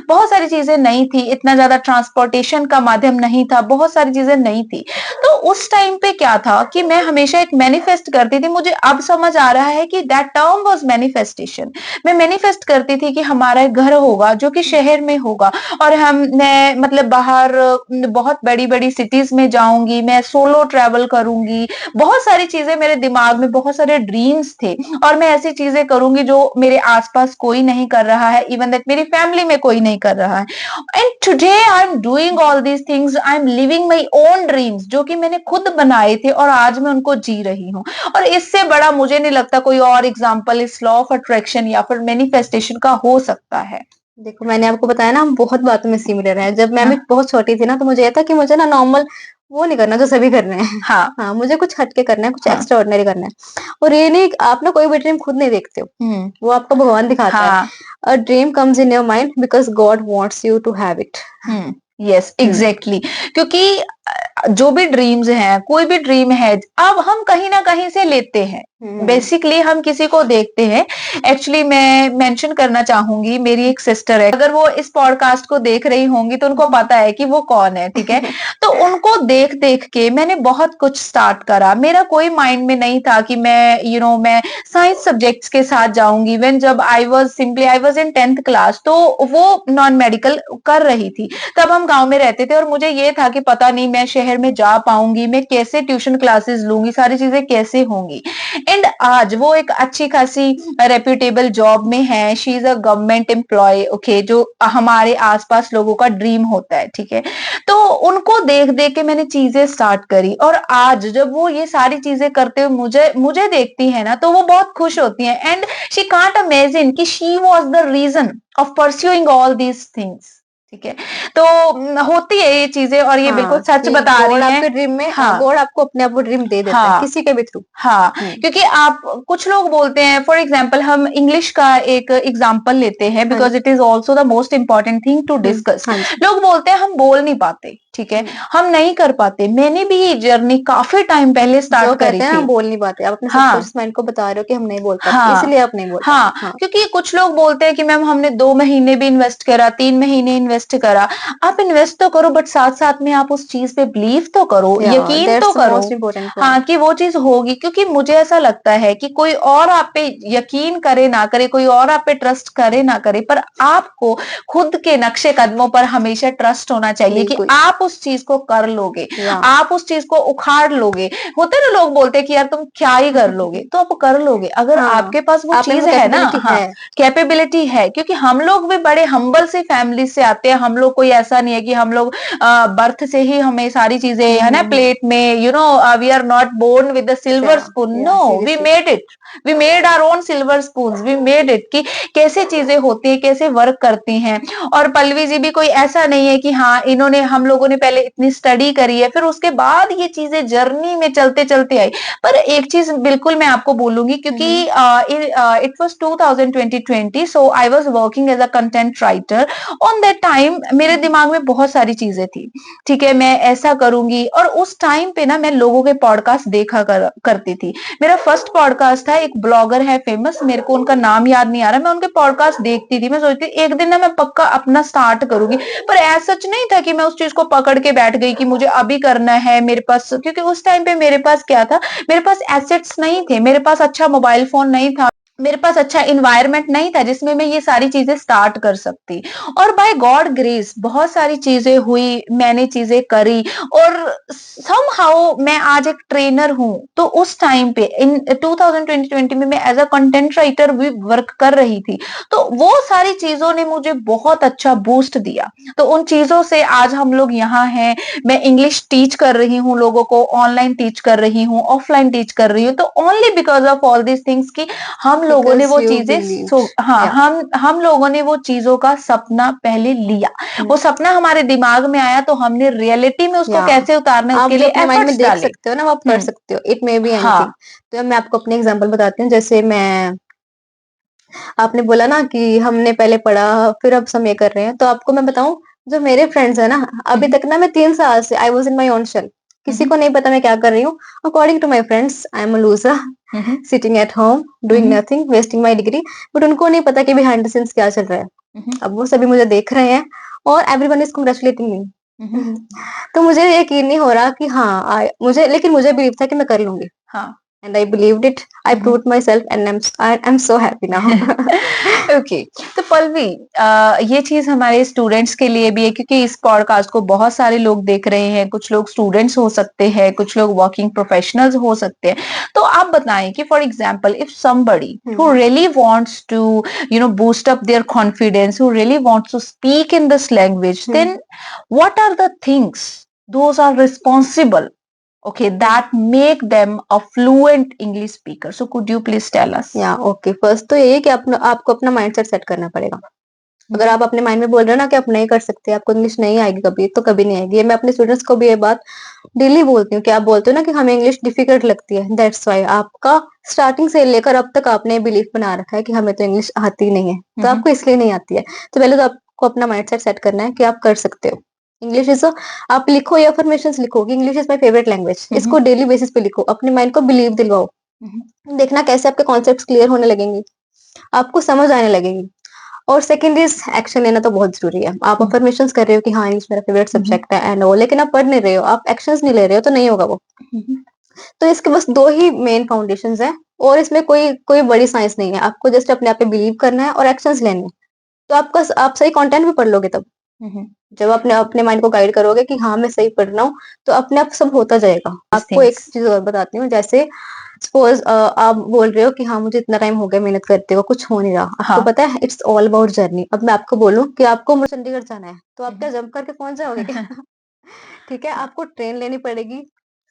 बहुत सारी चीजें नहीं थी, इतना ज्यादा ट्रांसपोर्टेशन का माध्यम नहीं था, बहुत सारी चीजें नहीं थी। तो उस टाइम पे क्या था कि मैं हमेशा एक मैनिफेस्ट करती थी। मुझे अब समझ आ रहा है कि दैट टर्म वाज मैनिफेस्टेशन। मैं मैनिफेस्ट करती थी कि हमारा एक घर होगा जो कि शहर में होगा, और मैं मतलब बाहर बहुत बड़ी बड़ी सिटीज में जाऊंगी, मैं सोलो ट्रैवल करूंगी, बहुत सारी चीजें मेरे दिमाग में, बहुत सारे ड्रीम्स थे। और मैं ऐसी चीजें करूंगी जो मेरे आसपास कोई नहीं कर रहा है, इवन दैट मेरी फैमिली में कोई नहीं कर रहा है। And today I am doing all these things, I am living my own dreams जो कि मैंने खुद बनाए थे, और आज मैं उनको जी रही हूँ। और इससे बड़ा मुझे नहीं लगता कोई और एग्जाम्पल इस लॉ ऑफ अट्रैक्शन या फिर मैनिफेस्टेशन का हो सकता है। देखो, मैंने आपको बताया ना, हम बहुत बातों में सिमिलर हैं। जब मैं भी हाँ। बहुत छोटी थी ना, तो मुझे ये था कि मुझे ना नॉर्मल वो नहीं करना जो सभी कर रहे हैं। हाँ। हाँ, मुझे कुछ हट के करना है, कुछ हाँ। एक्स्ट्रा ऑर्डिनरी करना है। और ये नहीं, आप ना कोई भी ड्रीम खुद नहीं देखते हो, वो आपको भगवान दिखाता है। हाँ। A dream comes in your mind because God wants you to have it. Yes exactly, क्योंकि जो भी ड्रीम्स हैं, कोई भी ड्रीम है, अब हम कहीं ना कहीं से लेते हैं। बेसिकली हम किसी को देखते हैं। एक्चुअली मैं मेंशन करना चाहूंगी, मेरी एक सिस्टर है, अगर वो इस पॉडकास्ट को देख रही होंगी तो उनको पता है कि वो कौन है, ठीक है। तो उनको देख देख के मैंने बहुत कुछ स्टार्ट करा। मेरा कोई माइंड में नहीं था कि मैं साइंस सब्जेक्ट्स के साथ जाऊंगी। व्हेन जब I was in 10th class, तो वो नॉन मेडिकल कर रही थी। तब हम गांव में रहते थे और मुझे ये था कि पता नहीं मैं शहर में जा पाऊंगी, मैं कैसे ट्यूशन क्लासेस लूंगी, सारी चीजें कैसे होंगी। एंड आज वो एक अच्छी खासी रेप्यूटेबल जॉब में है, she is a government employee, okay, जो हमारे आसपास लोगों का ड्रीम होता है, ठीक है। तो उनको देख देख के मैंने चीजें स्टार्ट करी, और आज जब वो ये सारी चीजें करते हुए मुझे मुझे देखती है ना, तो वो बहुत खुश होती है। एंड शी कांट इमेजिन कि she was the reason of pursuing all these things, ठीक है। तो होती है ये चीजें, और ये बिल्कुल हाँ, सच कि बता गॉड रही हैं। आपके ड्रीम में, हाँ। गॉड आपको अपने आप वो ड्रीम दे देता है हाँ। किसी के भी थ्रू। हाँ, क्योंकि आप, कुछ लोग बोलते हैं, फॉर एग्जाम्पल हम इंग्लिश का एक एग्जाम्पल लेते हैं, हाँ बिकॉज जी। It is also the most important thing to discuss. हाँ जी। लोग बोलते हैं हम बोल नहीं पाते, ठीक है, हम्म। हम नहीं कर पाते। मैंने भी ये जर्नी काफी टाइम पहले जो स्टार्ट करी कहते हैं ना थी। हम बोल नहीं पाते, आप अपने हाँ, सबकॉन्शियस माइंड को बता रहे हो कि हम नहीं बोल पाते, हाँ, इसलिए आप नहीं बोल हाँ, पाते। हाँ। क्योंकि कुछ लोग बोलते हैं कि मैम हमने 2 महीने भी इन्वेस्ट करा, 3 महीने इन्वेस्ट करा। आप इन्वेस्ट तो करो, बट साथ-साथ में आप उस चीज़ पे बिलीव तो करो, या यकीन तो दैट्स द करो। मोस्ट इम्पोर्टेंट हाँ, पॉइंट। कि वो चीज़ होगी, क्योंकि मुझे ऐसा लगता है कि कोई और आप पे यकीन करे ना करे, कोई और आप पे ट्रस्ट करे ना करे, पर आपको खुद के नक्शे कदमों पर हमेशा ट्रस्ट होना चाहिए कि बिल्कुल। आप उस चीज़ को कर लोगे, या आप उस चीज़ को उखाड़ लोगे। होता है ना, लोग बोलते हैं कि यार तुम क्या ही कर लोगे, तो आप कर लोगे। अगर हाँ, आपके पास वो आप में चीज़ वो है ना, कैपेबिलिटी हाँ, है। कैपेबिलिटी है, क्योंकि हम लोग भी बड़े हम्बल सी फैमिली से आते हैं। हम लोग कोई ऐसा नहीं है कि हम लोग बर्थ से ही हमें सारी चीजें है ना हम्म। प्लेट में, we are not born with the या सिल्वर स्पून। या no, we seriously. Made it, we made our own silver spoon, we made it, कि कैसे चीजें होती हैं, कैसे वर्क करती हैं। और पल्लवी जी भी कोई ऐसा नहीं है कि हाँ इन्होंने, हम लोगों ने पहले इतनी स्टडी करी है फिर उसके बाद ये चीजें जर्नी में चलते चलते आई। पर एक चीज बिल्कुल मैं आपको बोलूंगी, क्योंकि hmm. It was 2020, so I was working as a content writer. On that time मेरे दिमाग में बहुत सारी चीजें थी, ठीक है, मैं ऐसा करूंगी। और उस टाइम पे ना मैं लोगों के पॉडकास्ट करती थी। मेरा फर्स्ट पॉडकास्ट था, एक ब्लॉगर है फेमस, मेरे को उनका नाम याद नहीं आ रहा, मैं उनके पॉडकास्ट देखती थी। मैं सोचती एक दिन ना मैं पक्का अपना स्टार्ट करूंगी। पर ऐसा सच नहीं था कि मैं उस चीज को पकड़ के बैठ गई कि मुझे अभी करना है मेरे पास, क्योंकि उस टाइम पे मेरे पास क्या था, मेरे पास एसेट्स नहीं थे, मेरे पास अच्छा मोबाइल फोन नहीं था, मेरे पास अच्छा इन्वायरमेंट नहीं था जिसमें मैं ये सारी चीजें स्टार्ट कर सकती। और बाय गॉड ग्रेस बहुत सारी चीजें हुई, मैंने चीजें करी, और समहाउ मैं आज एक ट्रेनर हूं। तो उस टाइम पे इन 2020 में मैं एज अ कंटेंट राइटर भी वर्क कर रही थी। तो वो सारी चीजों ने मुझे बहुत अच्छा बूस्ट दिया। तो उन चीजों से आज हम लोग यहाँ हैं। मैं इंग्लिश टीच कर रही हूँ लोगों को, ऑनलाइन टीच कर रही हूँ, ऑफलाइन टीच कर रही हूँ, तो only because of all these things की हम लोगों ने बिकॉज वो यू चीजें बिलीव्ड। हाँ, या हम लोगों ने वो चीजों का सपना पहले लिया। वो सपना हमारे दिमाग में आया तो हमने रियलिटी में उसको या कैसे उतारना है आप उसके जो लिए अपने माइंड में एफर्ट्स देख डाले। सकते हो ना वो आप कर हम्म। सकते हो, इट मे बी एनीथिंग। हाँ। तो मैं आपको अपने एग्जांपल बताती हूँ। जैसे मैं, आपने बोला ना कि हमने पहले पढ़ा फिर अब हम ये कर रहे हैं, तो आपको मैं बताऊं, जो मेरे फ्रेंड्स है ना, अभी हम्म। तक ना मैं 3 साल से I was in my own shell. किसी हम्म। को नहीं पता मैं क्या कर रही हूँ। According to my friends I am loser, hmm. Sitting at home doing hmm. Nothing wasting my degree. But उनको नहीं पता कि बिहाइंड द सीन्स क्या चल रहा है। हम्म। अब वो सभी मुझे देख रहे हैं और एवरीवन इज कंग्रेचुलेटिंग हम्म। मी। तो मुझे यकीन नहीं हो रहा कि हाँ मुझे, लेकिन मुझे बिलीव था कि मैं कर लूंगी। हाँ। And I believed it, I hmm. Proved my self and I am so happy now. Okay. तो पल्लवी, ये चीज हमारे स्टूडेंट्स के लिए भी है, क्योंकि इस पॉडकास्ट को बहुत सारे लोग देख रहे हैं। कुछ लोग स्टूडेंट्स हो सकते हैं, कुछ लोग वर्किंग प्रोफेशनल्स हो सकते हैं। तो आप बताएं कि for example if somebody who really wants to boost up their confidence, who really wants to speak in this language, then what are the things those are responsible, okay, that make them a fluent English speaker? So could you please tell us? या okay, first तो ये है कि आपको अपना mindset set करना पड़ेगा। अगर आप अपने माइंड में बोल रहे हो ना कि आप नहीं कर सकते, आपको इंग्लिश नहीं आएगी कभी, तो कभी नहीं आएगी। ये मैं अपने स्टूडेंट्स को भी ये बात डेली बोलती हूँ कि आप बोलते हो ना कि हमें इंग्लिश डिफिकल्ट लगती है, दैट्स वाई आपका स्टार्टिंग से लेकर अब तक आपने बिलीफ बना रखा है कि हमें तो इंग्लिश आती नहीं है, तो हम्म। आपको इसलिए नहीं आती है। तो पहले तो आपको अपना माइंडसेट सेट करना है कि आप कर सकते हो। इंग्लिश इज, आप लिखो या अफर्मेशंस लिखो कि English is my favourite language, hmm. इसको डेली बेसिस पे लिखो, अपने माइंड को बिलीव दिलवाओ। हम्म। देखना कैसे आपके कॉन्सेप्ट्स क्लियर होने लगेंगे, आपको समझ आने लगेगी। और सेकंड इज एक्शन लेना तो बहुत जरूरी है। आप हम्म। अफर्मेशंस कर रहे हो कि हाँ इंग्लिश मेरा फेवरेट हम्म। सब्जेक्ट है एंड वो, लेकिन आप पढ़ नहीं रहे हो, आप एक्शंस नहीं ले रहे हो, तो नहीं होगा वो। हम्म। तो इसके बस दो ही मेन फाउंडेशंस हैं, और इसमें कोई कोई बड़ी साइंस नहीं है। आपको जस्ट अपने आप पे बिलीव करना है और एक्शंस लेने हैं। तो आप सही कंटेंट भी पढ़ लोगे तब, हम्म। जब अपने अपने माइंड को गाइड करोगे कि हाँ मैं सही पढ़ रहा हूँ, तो अपने आप सब होता जाएगा। These आपको एक things. चीज और बताती हूँ। जैसे सपोज आप बोल रहे हो कि हाँ मुझे इतना टाइम हो गया मेहनत करते हुए, कुछ हो नहीं रहा। आपको हाँ। पता है इट्स ऑल अबाउट जर्नी। अब मैं आपको बोलूं कि आपको मुझे चंडीगढ़ जाना है, तो आप क्या जंप करके पहुंच जाओगे क्या? ठीक है, आपको ट्रेन लेनी पड़ेगी,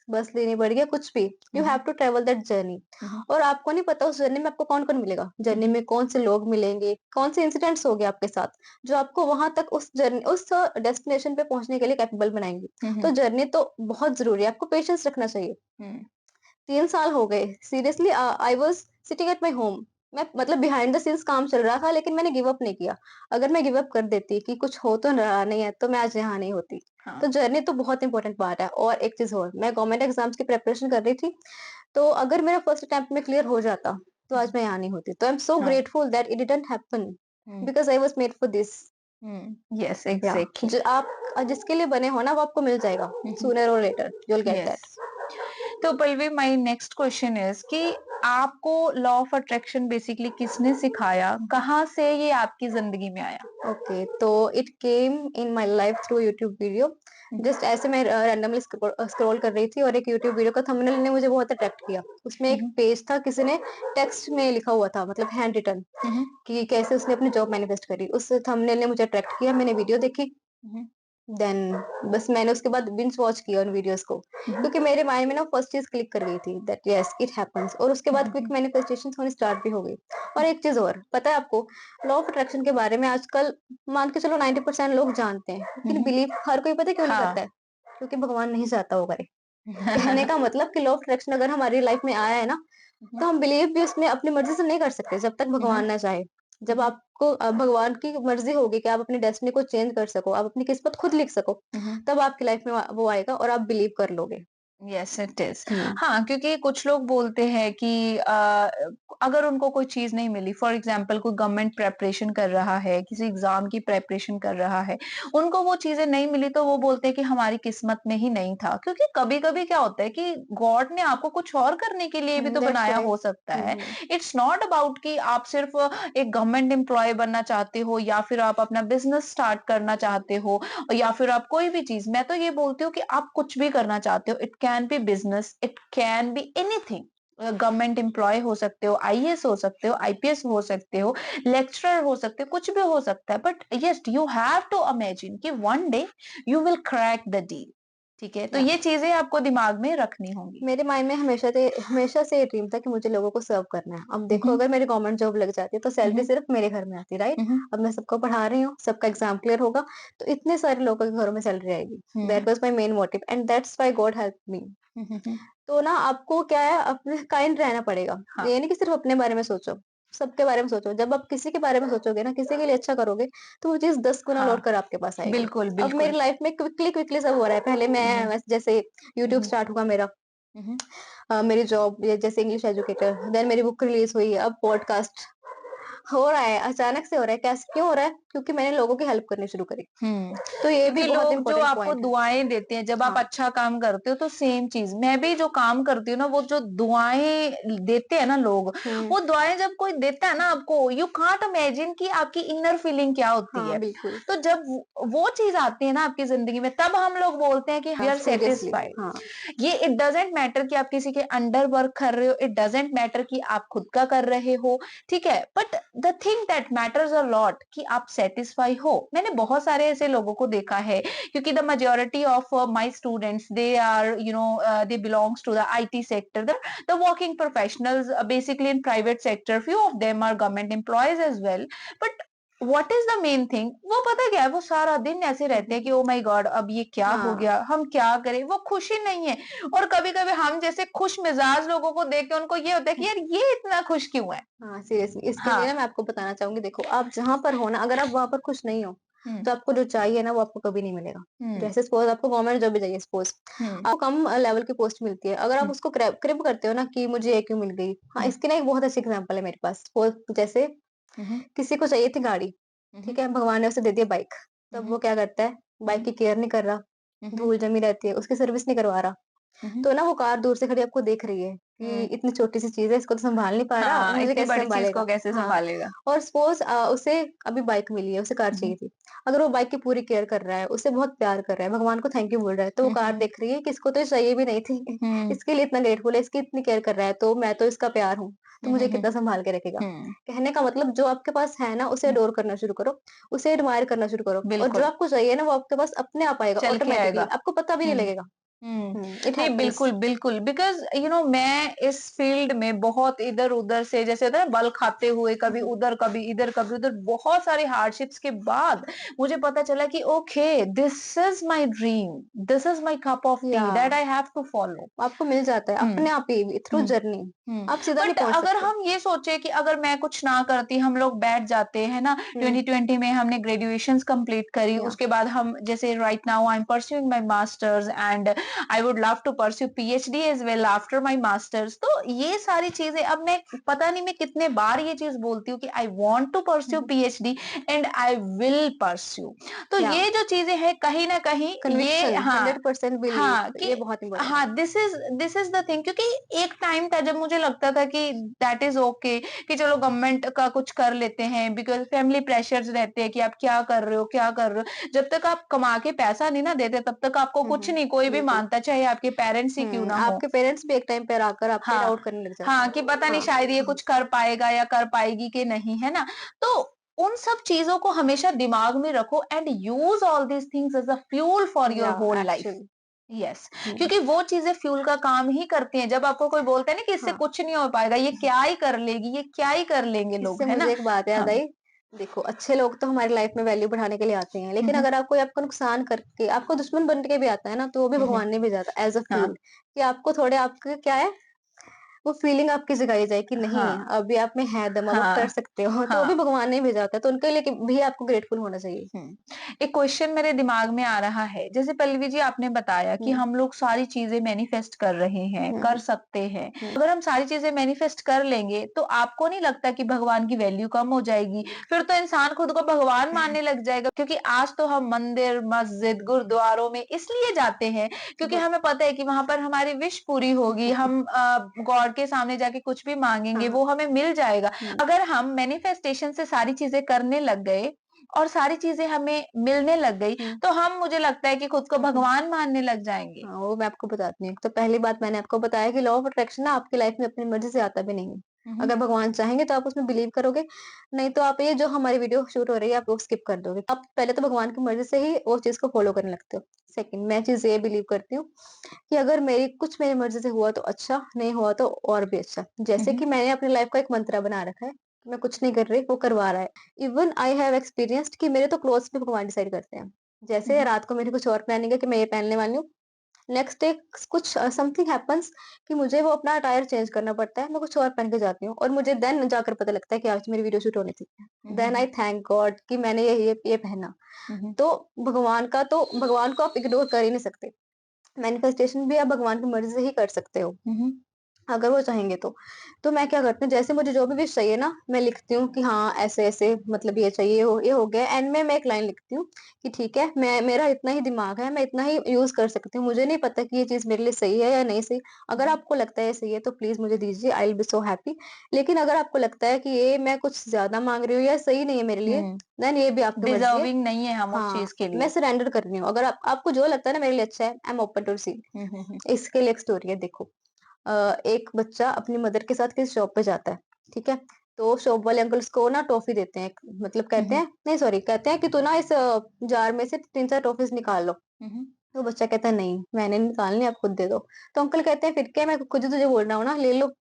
बस लेनी पड़ेगी, कुछ भी। You have to travel that journey. और आपको नहीं पता उस जर्नी में आपको कौन कौन मिलेगा, जर्नी में कौन से लोग मिलेंगे, कौन से इंसिडेंट्स हो गए आपके साथ, जो आपको वहां तक उस जर्नी, उस डेस्टिनेशन पे पहुंचने के लिए कैपेबल बनाएंगे। तो जर्नी तो बहुत जरूरी है, आपको पेशेंस रखना चाहिए। 3 साल हो गए seriously, I was sitting at my home मैं मतलब बिहाइंड द सीन्स काम चल रहा था, लेकिन मैंने गिव अप नहीं किया। अगर मैं गिव अप कर देती कि कुछ हो तो रहा नहीं है, तो मैं आज यहाँ नहीं होती। हाँ। तो जर्नी तो बहुत इंपॉर्टेंट पार्ट है। और एक चीज और, मैं गवर्नमेंट एग्जाम्स की प्रिपरेशन कर रही थी, तो अगर मेरा फर्स्ट अटेम्प्ट में क्लियर हो जाता, तो आज मैं यहाँ नहीं होती। तो आई एम सो हाँ। Grateful that it didn't happen, hmm, because I was made for this. Yes या एग्ज़ैक्टली। जो आप जिसके लिए बने हो ना, वो आपको मिल जाएगा। हुँ, हुँ, सूनर और later you will get that. Yes. तो Pallavi my next question is कि आपको लॉ ऑफ अट्रैक्शन बेसिकली किसने सिखाया? कहाँ से ये आपकी ज़िंदगी में आया? ओके, तो it came in my life through YouTube video. Hmm, just ऐसे मैं रैंडमली स्क्रॉल कर रही थी, और एक यूट्यूब वीडियो का थंबनेल ने मुझे बहुत अट्रैक्ट किया। उसमें हुँ, एक पेज था, किसी ने टेक्स्ट में लिखा हुआ था, मतलब हैंड रिटन, हुँ, हुँ, कि कैसे उसने अपनी जॉब मैनिफेस्ट करी। उस थंबनेल ने मुझे अट्रैक्ट किया, मैंने वीडियो देखी। हुँ, देन बस मैंने उसके बाद बिंज वॉच किया उन वीडियोस को, हुँ, क्योंकि मेरे माइंड में ना फर्स्ट चीज क्लिक कर गई थी दैट यस इट हैपेंस। और उसके बाद क्विक हुँ, मैनिफेस्टेशन होनी स्टार्ट भी हो गई। और एक चीज और पता है आपको, लॉ ऑफ अट्रैक्शन के बारे में आजकल मान के चलो 90% लोग जानते हैं, हुँ, लेकिन हुँ, बिलीव हर कोई पता है क्यों नहीं हाँ। करता है? क्योंकि भगवान नहीं चाहता वो करे। कहने का मतलब कि लॉ ऑफ अट्रैक्शन अगर हमारी लाइफ में आया है ना, हुँ, तो हम बिलीव भी उसमें अपनी मर्जी से नहीं कर सकते जब तक हुँ, भगवान ना चाहे। जब हुँ, आपको भगवान की मर्जी होगी कि आप अपनी डेस्टिनी को चेंज कर सको, आप अपनी किस्मत खुद लिख सको, हुँ। तब आपकी लाइफ में वो आएगा और आप बिलीव कर लोगे। Yes it is. हम्म। हाँ, क्योंकि कुछ लोग बोलते हैं कि अगर उनको कोई चीज नहीं मिली, फॉर एग्जाम्पल कोई गवर्नमेंट प्रेपरेशन कर रहा है, किसी एग्जाम की प्रेपरेशन कर रहा है, उनको वो चीजें नहीं मिली तो वो बोलते हैं कि हमारी किस्मत में ही नहीं था। क्योंकि कभी कभी क्या होता है कि गॉड ने आपको कुछ और करने के लिए भी तो दैट्स बनाया व्हाई। हो सकता है। इट्स नॉट अबाउट कि आप सिर्फ एक गवर्नमेंट एम्प्लॉय बनना चाहते हो, या फिर आप अपना बिजनेस स्टार्ट करना चाहते हो, या फिर आप कोई भी चीज। मैं तो ये बोलती हूँ कि आप कुछ भी करना चाहते हो, it can be business, it can be anything. Government employee हो सकते हो, आईएएस हो सकते हो, आईपीएस हो सकते हो, लेक्चरर हो सकते हो, कुछ भी हो सकता है। But yes you have to imagine कि one day you will crack the deal. ठीक है, तो या ये चीजें आपको दिमाग में रखनी होंगी। मेरे माइंड में हमेशा से ये ड्रीम था कि मुझे लोगों को सर्व करना है। अब देखो, हम्म, अगर मेरी गवर्नमेंट जॉब लग जाती है, तो सैलरी हम्म, सिर्फ मेरे घर में आती, राइट? हम्म, अब मैं सबको पढ़ा रही हूँ, सबका एग्जाम क्लियर होगा, तो इतने सारे लोगों के घरों में सैलरी आएगी। Hmm, that was my main motive, and that's why god help me. तो ना आपको क्या है, अपने काइंड रहना पड़ेगा। हाँ, ये नहीं कि सिर्फ अपने बारे में सोचो, सबके बारे में सोचो। जब आप किसी के बारे में सोचोगे ना, किसी के लिए अच्छा करोगे, तो वो चीज 10 गुना हाँ, लौट कर आपके पास आएगी। बिल्कुल अब बिल्कुल। मेरी लाइफ में क्विकली क्विकली सब हो रहा है। पहले हम्म, जैसे यूट्यूब हम्म, स्टार्ट हुआ मेरा, हम्म, मेरी जॉब जैसे इंग्लिश एजुकेटर, देन मेरी बुक रिलीज हुई, अब पॉडकास्ट हो रहा है। अचानक से हो रहा है, कैसे क्यों हो रहा है? क्योंकि मैंने लोगों की हेल्प करनी शुरू करी। तो ये भी क्योंकि बहुत लोग जो इंपॉर्टेंट आपको पॉइंट है। दुआएं देते हैं जब आप हाँ। अच्छा काम करते हो, तो सेम चीज मैं भी जो काम करती हूँ ना, वो जो दुआएं देते हैं ना लोग, हम्म। वो दुआएं जब कोई देता है ना आपको, यू कांट इमेजिन कि आपकी इनर फीलिंग क्या होती हाँ है। बिल्कुल। तो जब वो चीज आती है ना आपकी जिंदगी में, तब हम लोग बोलते हैं कि वी हाँ आर सीरियसली। सेटिस्फाइड। हाँ। ये इट डजेंट मैटर कि आप किसी के अंडर वर्क कर रहे हो, इट डजेंट मैटर कि आप खुद का कर रहे हो। ठीक है, but the thing that matters a lot कि आप सेटिस्फाई हो। मैंने बहुत सारे ऐसे लोगों को देखा है, क्योंकि the majority of my students, they are, they belongs to the IT sector, the working professionals, basically in private sector. Few of them are government employees as well. But what is the main thing, वो पता क्या है, वो सारा दिन ऐसे रहते हैं कि ओ माय गॉड अब ये क्या हो हाँ। गया, हम क्या करें, वो खुशी नहीं है। और कभी कभी हम जैसे खुश मिजाज लोगों को देख के उनको ये होता है कि यार ये इतना खुश क्यों है। हाँ सीरियसली, इसके लिए हाँ। ना मैं आपको बताना चाहूंगी, देखो आप जहां पर हो ना, अगर आप वहां पर खुश नहीं हो, हम्म, तो आपको जो चाहिए ना, वो आपको कभी नहीं मिलेगा। हम्म, जैसे सपोज आपको गवर्नमेंट जॉब भी चाहिए, सपोज हम्म, आपको कम लेवल की पोस्ट मिलती है, अगर आप हम्म, उसको क्रिप करते हो ना कि मुझे ये क्यों मिल गई। हाँ, हम्म, इसकी ना एक बहुत अच्छी एग्जांपल है मेरे पास। जैसे हम्म, किसी को चाहिए थी गाड़ी, हम्म, ठीक है, भगवान ने उसे दे दिया बाइक। तब हम्म, वो क्या करता है? बाइक हम्म, की केयर नहीं कर रहा, हम्म, धूल जमी रहती है, उसकी सर्विस नहीं करवा रहा। हम्म, तो ना वो कार दूर से खड़ी आपको देख रही है कि हम्म, इतनी छोटी सी चीज है, इसको तो संभाल नहीं पा रहा, हाँ, मुझे इतनी कैसे बड़ी चीज संभालेगा। को कैसे हाँ। संभालेगा। और सपोज उसे अभी बाइक मिली है, उसे कार हम्म, चाहिए थी। अगर वो बाइक की पूरी केयर कर रहा है, उसे बहुत प्यार कर रहा है, भगवान को थैंक यू बोल रहा है, तो वो कार हम्म, देख रही है कि इसको तो ये चाहिए भी नहीं थी। हम्म, इसके लिए इतना ग्रेटफुल है, इसकी इतनी केयर कर रहा है, तो मैं तो इसका प्यार हूँ, तो हम्म, मुझे कितना संभाल के रखेगा। हम्म, कहने का मतलब, जो आपके पास है ना, उसे हम्म, अडोर करना शुरू करो, उसे एडमायर करना शुरू करो, और जो बिल्कुल आपको चाहिए ना, वो आपके पास अपने आप आएगा चल के ऑटोमेटिकली, आएगा। आपको पता भी नहीं हम्म, लगेगा। हुँ। इट नहीं, हैपेंस। बिल्कुल, बिल्कुल, बिकॉज़ मैं इस फ़ील्ड में बहुत इधर-उधर से, जैसे होता है ना, बल खाते हुए, कभी उधर, कभी इधर, कभी उधर, बहुत सारे हार्डशिप्स के बाद मुझे पता चला कि okay, this is my dream, this is my cup of tea that yeah! I have to follow. आपको मिल जाता है हुँ, अपने आप ही थ्रू हुँ। जर्नी। हुँ, आप सीधा नहीं बट पहुँच अगर सकते। हम ये सोचे कि अगर मैं कुछ ना करती, हम लोग बैठ जाते हैं ना, हुँ, 2020 में हमने ग्रेजुएशंस कंप्लीट करी, याह! उसके बाद हम, जैसे right now I am pursuing my masters and I would love to pursue PhD as well after my masters. तो ये सारी चीज़ें, अब मैं पता नहीं मैं कितने बार ये चीज़ बोलती हूँ कि I want to pursue hmm, PhD and I will pursue. तो याह! ये जो चीज़ें हैं, कहीं न कहीं ये, कन्विक्शन, हाँ, 100% हाँ, बिलीव, कि ये बहुत इम्पोर्टेंट हाँ, है। दिस इज़ द थिंग, क्योंकि एक टाइम था जब मुझे लगता था कि दैट इज़ ओके, कि चलो गवर्नमेंट का कुछ कर लेते हैं, बिकॉज़ फैमिली प्रेशर्स रहते हैं कि आप क्या कर रहे हो, क्या कर रहे हो? जब तक आप कमा के पैसा नहीं ना देते, तब तक आपको हुँ, कुछ हुँ, नहीं कोई भी बिल्कुल। मानता, चाहे आपके पेरेंट्स ही क्यों ना हो। आपके पेरेंट्स भी एक टाइम पर आकर आप पे हाँ, डाउट करने लग जाते हाँ, हैं। कि पता नहीं हाँ, शायद ये कुछ कर पाएगा या कर पाएगी कि नहीं, है ना? तो उन सब चीज़ों को हमेशा दिमाग में रखो and use all these things as a fuel for your yeah! Whole life. Actually. Yes, hmm, क्योंकि वो चीज़ें फ्यूल का काम ही करती हैं। जब आपको कोई बोलता है ना कि इससे हाँ। कुछ नहीं हो पाएगा, ये क्या ही कर लेगी, ये क्या ही कर लेंगे इससे लोग, है मुझे ना? एक बात याद हाँ। आई। देखो, अच्छे लोग तो हमारी लाइफ में वैल्यू बढ़ाने के लिए आते हैं, हुँ, लेकिन हुँ। अगर आप कोई आपको नुकसान करके आपको दुश्मन बन के भी आता है ना, तो वो भी हुँ, हुँ। भगवान ने भेजा था एज़ अ हाँ, फ्यूल, कि आपको थोड़े आपके क्या है, वो फीलिंग आपकी जगाई जाए कि नहीं, हाँ, अभी आप में है दम, अब आप कर हाँ, सकते हो, तो वो भी हाँ। भगवान ने ही भेजा होता है, तो उनके लिए भी आपको ग्रेटफुल होना चाहिए। हुँ। एक क्वेश्चन मेरे दिमाग में आ रहा है। जैसे पल्लवी जी, आपने बताया कि हुँ, हम लोग सारी चीज़ें मैनिफेस्ट कर रहे हैं, हुँ, कर हुँ, सकते हैं। हुँ। अगर हम सारी चीज़ें मैनिफेस्ट कर लेंगे, तो आपको नहीं लगता कि भगवान की वैल्यू कम हो जाएगी? फिर तो इंसान खुद को भगवान मानने लग जाएगा, क्योंकि आज तो हम मंदिर, मस्जिद, गुरुद्वारों में इसलिए जाते हैं, क्योंकि ब हमें पता है कि वहाँ पर हमारी विश पूरी होगी। हम गॉड के सामने जाके कुछ भी माँगेंगे, हाँ, वो हमें मिल जाएगा। हुँ, अगर हम मैनिफेस्टेशन से सारी चीज़ें करने लग गए और सारी चीज़ें हमें मिलने लग गई, हुँ। तो हम, मुझे लगता है कि खुद को भगवान मानने लग जाएँगे। हाँ, वो मैं आपको बताती हूँ। तो पहली बात मैंने आपको बताया कि लॉ ऑफ अट्रैक्शन ना आपकी लाइफ में अपनी मर्ज़ी से आता भी नहीं है। हुँ, हुँ। अगर भगवान चाहेंगे तो आप उसमें बिलीव करोगे, नहीं तो आप ये जो हमारी वीडियो शूट हो रही है आप वो स्किप कर दोगे। आप पहले तो भगवान की मर्ज़ी से ही वो चीज़ को फ़ॉलो करने लगते हो। सेकंड, मैं चीज़ ये बिलीव करती हूँ कि अगर मेरी मर्ज़ी से हुआ तो अच्छा, नहीं हुआ तो और भी अच्छा। हुँ, जैसे हुँ। कि मैंने अपनी लाइफ का एक मंत्रा बना रखा है, कि मैं कुछ नहीं कर रही, वो करवा रहा है। इवन आई हैव एक्सपीरियंस्ड कि मेरे तो क्लॉथ्स भी भगवान डिसाइड करते हैं। हुँ, जैसे हुँ। रात को मेरी कुछ और प्लानिंग है कि मैं ये पहनने वाली हूँ, नेक्स्ट डे कुछ समथिंग हैपेंस कि मुझे वो अपना अटायर चेंज करना पड़ता है, मैं कुछ और पहन के जाती हूँ और मुझे देन जाकर पता लगता है कि आज मेरी वीडियो शूट होनी थी। Hmm, hmm, then I hmm. Thank god कि मैंने ये पहना। हुँ, हुँ। तो भगवान को आप इग्नोर कर ही नहीं सकते। मैनिफेस्टेशन भी आप भगवान की मर्ज़ी से ही कर सकते हो। हुँ, हुँ। अगर वो चाहेंगे तो। तो मैं क्या करती हूँ, जैसे मुझे जो भी विश चाहिए ना, मैं लिखती हूँ कि हाँ, ऐसे-ऐसे मतलब ये चाहिए, ये हो गया, एंड में मैं एक लाइन लिखती हूँ कि ठीक है, मैं मेरा इतना ही दिमाग है, मैं इतना ही यूज़ कर सकती हूँ। मुझे नहीं पता कि ये चीज़ मेरे लिए सही है या नहीं सही। हुँ, अगर हुँ। आपको लगता है ये सही है तो प्लीज़ मुझे दीजिए, I will be so happy. लेकिन अगर आपको लगता है कि ये मैं कुछ ज़्यादा माँग रही हूँ या सही नहीं है मेरे लिए, हुँ। देन ये भी आपकी मर्ज़ी है। डिज़र्विंग नहीं है हम उस हाँ, चीज़ के मैं लिए। सरेंडर कर रही हूँ। अगर आपको जो लगता है ना मेरे लिए अच्छा है, I am open to receive. Hmm, hmm, hmm. इसके लिए एक स्टोरी है, देखो। एक बच्चा अपनी मदर के साथ किसी शॉप पे जाता है, ठीक है? तो शॉप वाले अंकल उसको ना टॉफ़ी देते हैं, मतलब हुँ, कहते हुँ। हैं, नहीं सॉरी, कहते हैं कि तू ना इस जार में से 3-4 टॉफ़ीज़ निकाल लो। हुँ, हुँ। तो बच्चा कहता है नहीं, मैंने नहीं निकालनी, आप खुद दे दो। तो अंकल कहते हैं फिर क्या, मैं खुद ही तुझे बोल रहा हूँ ना, ले लो।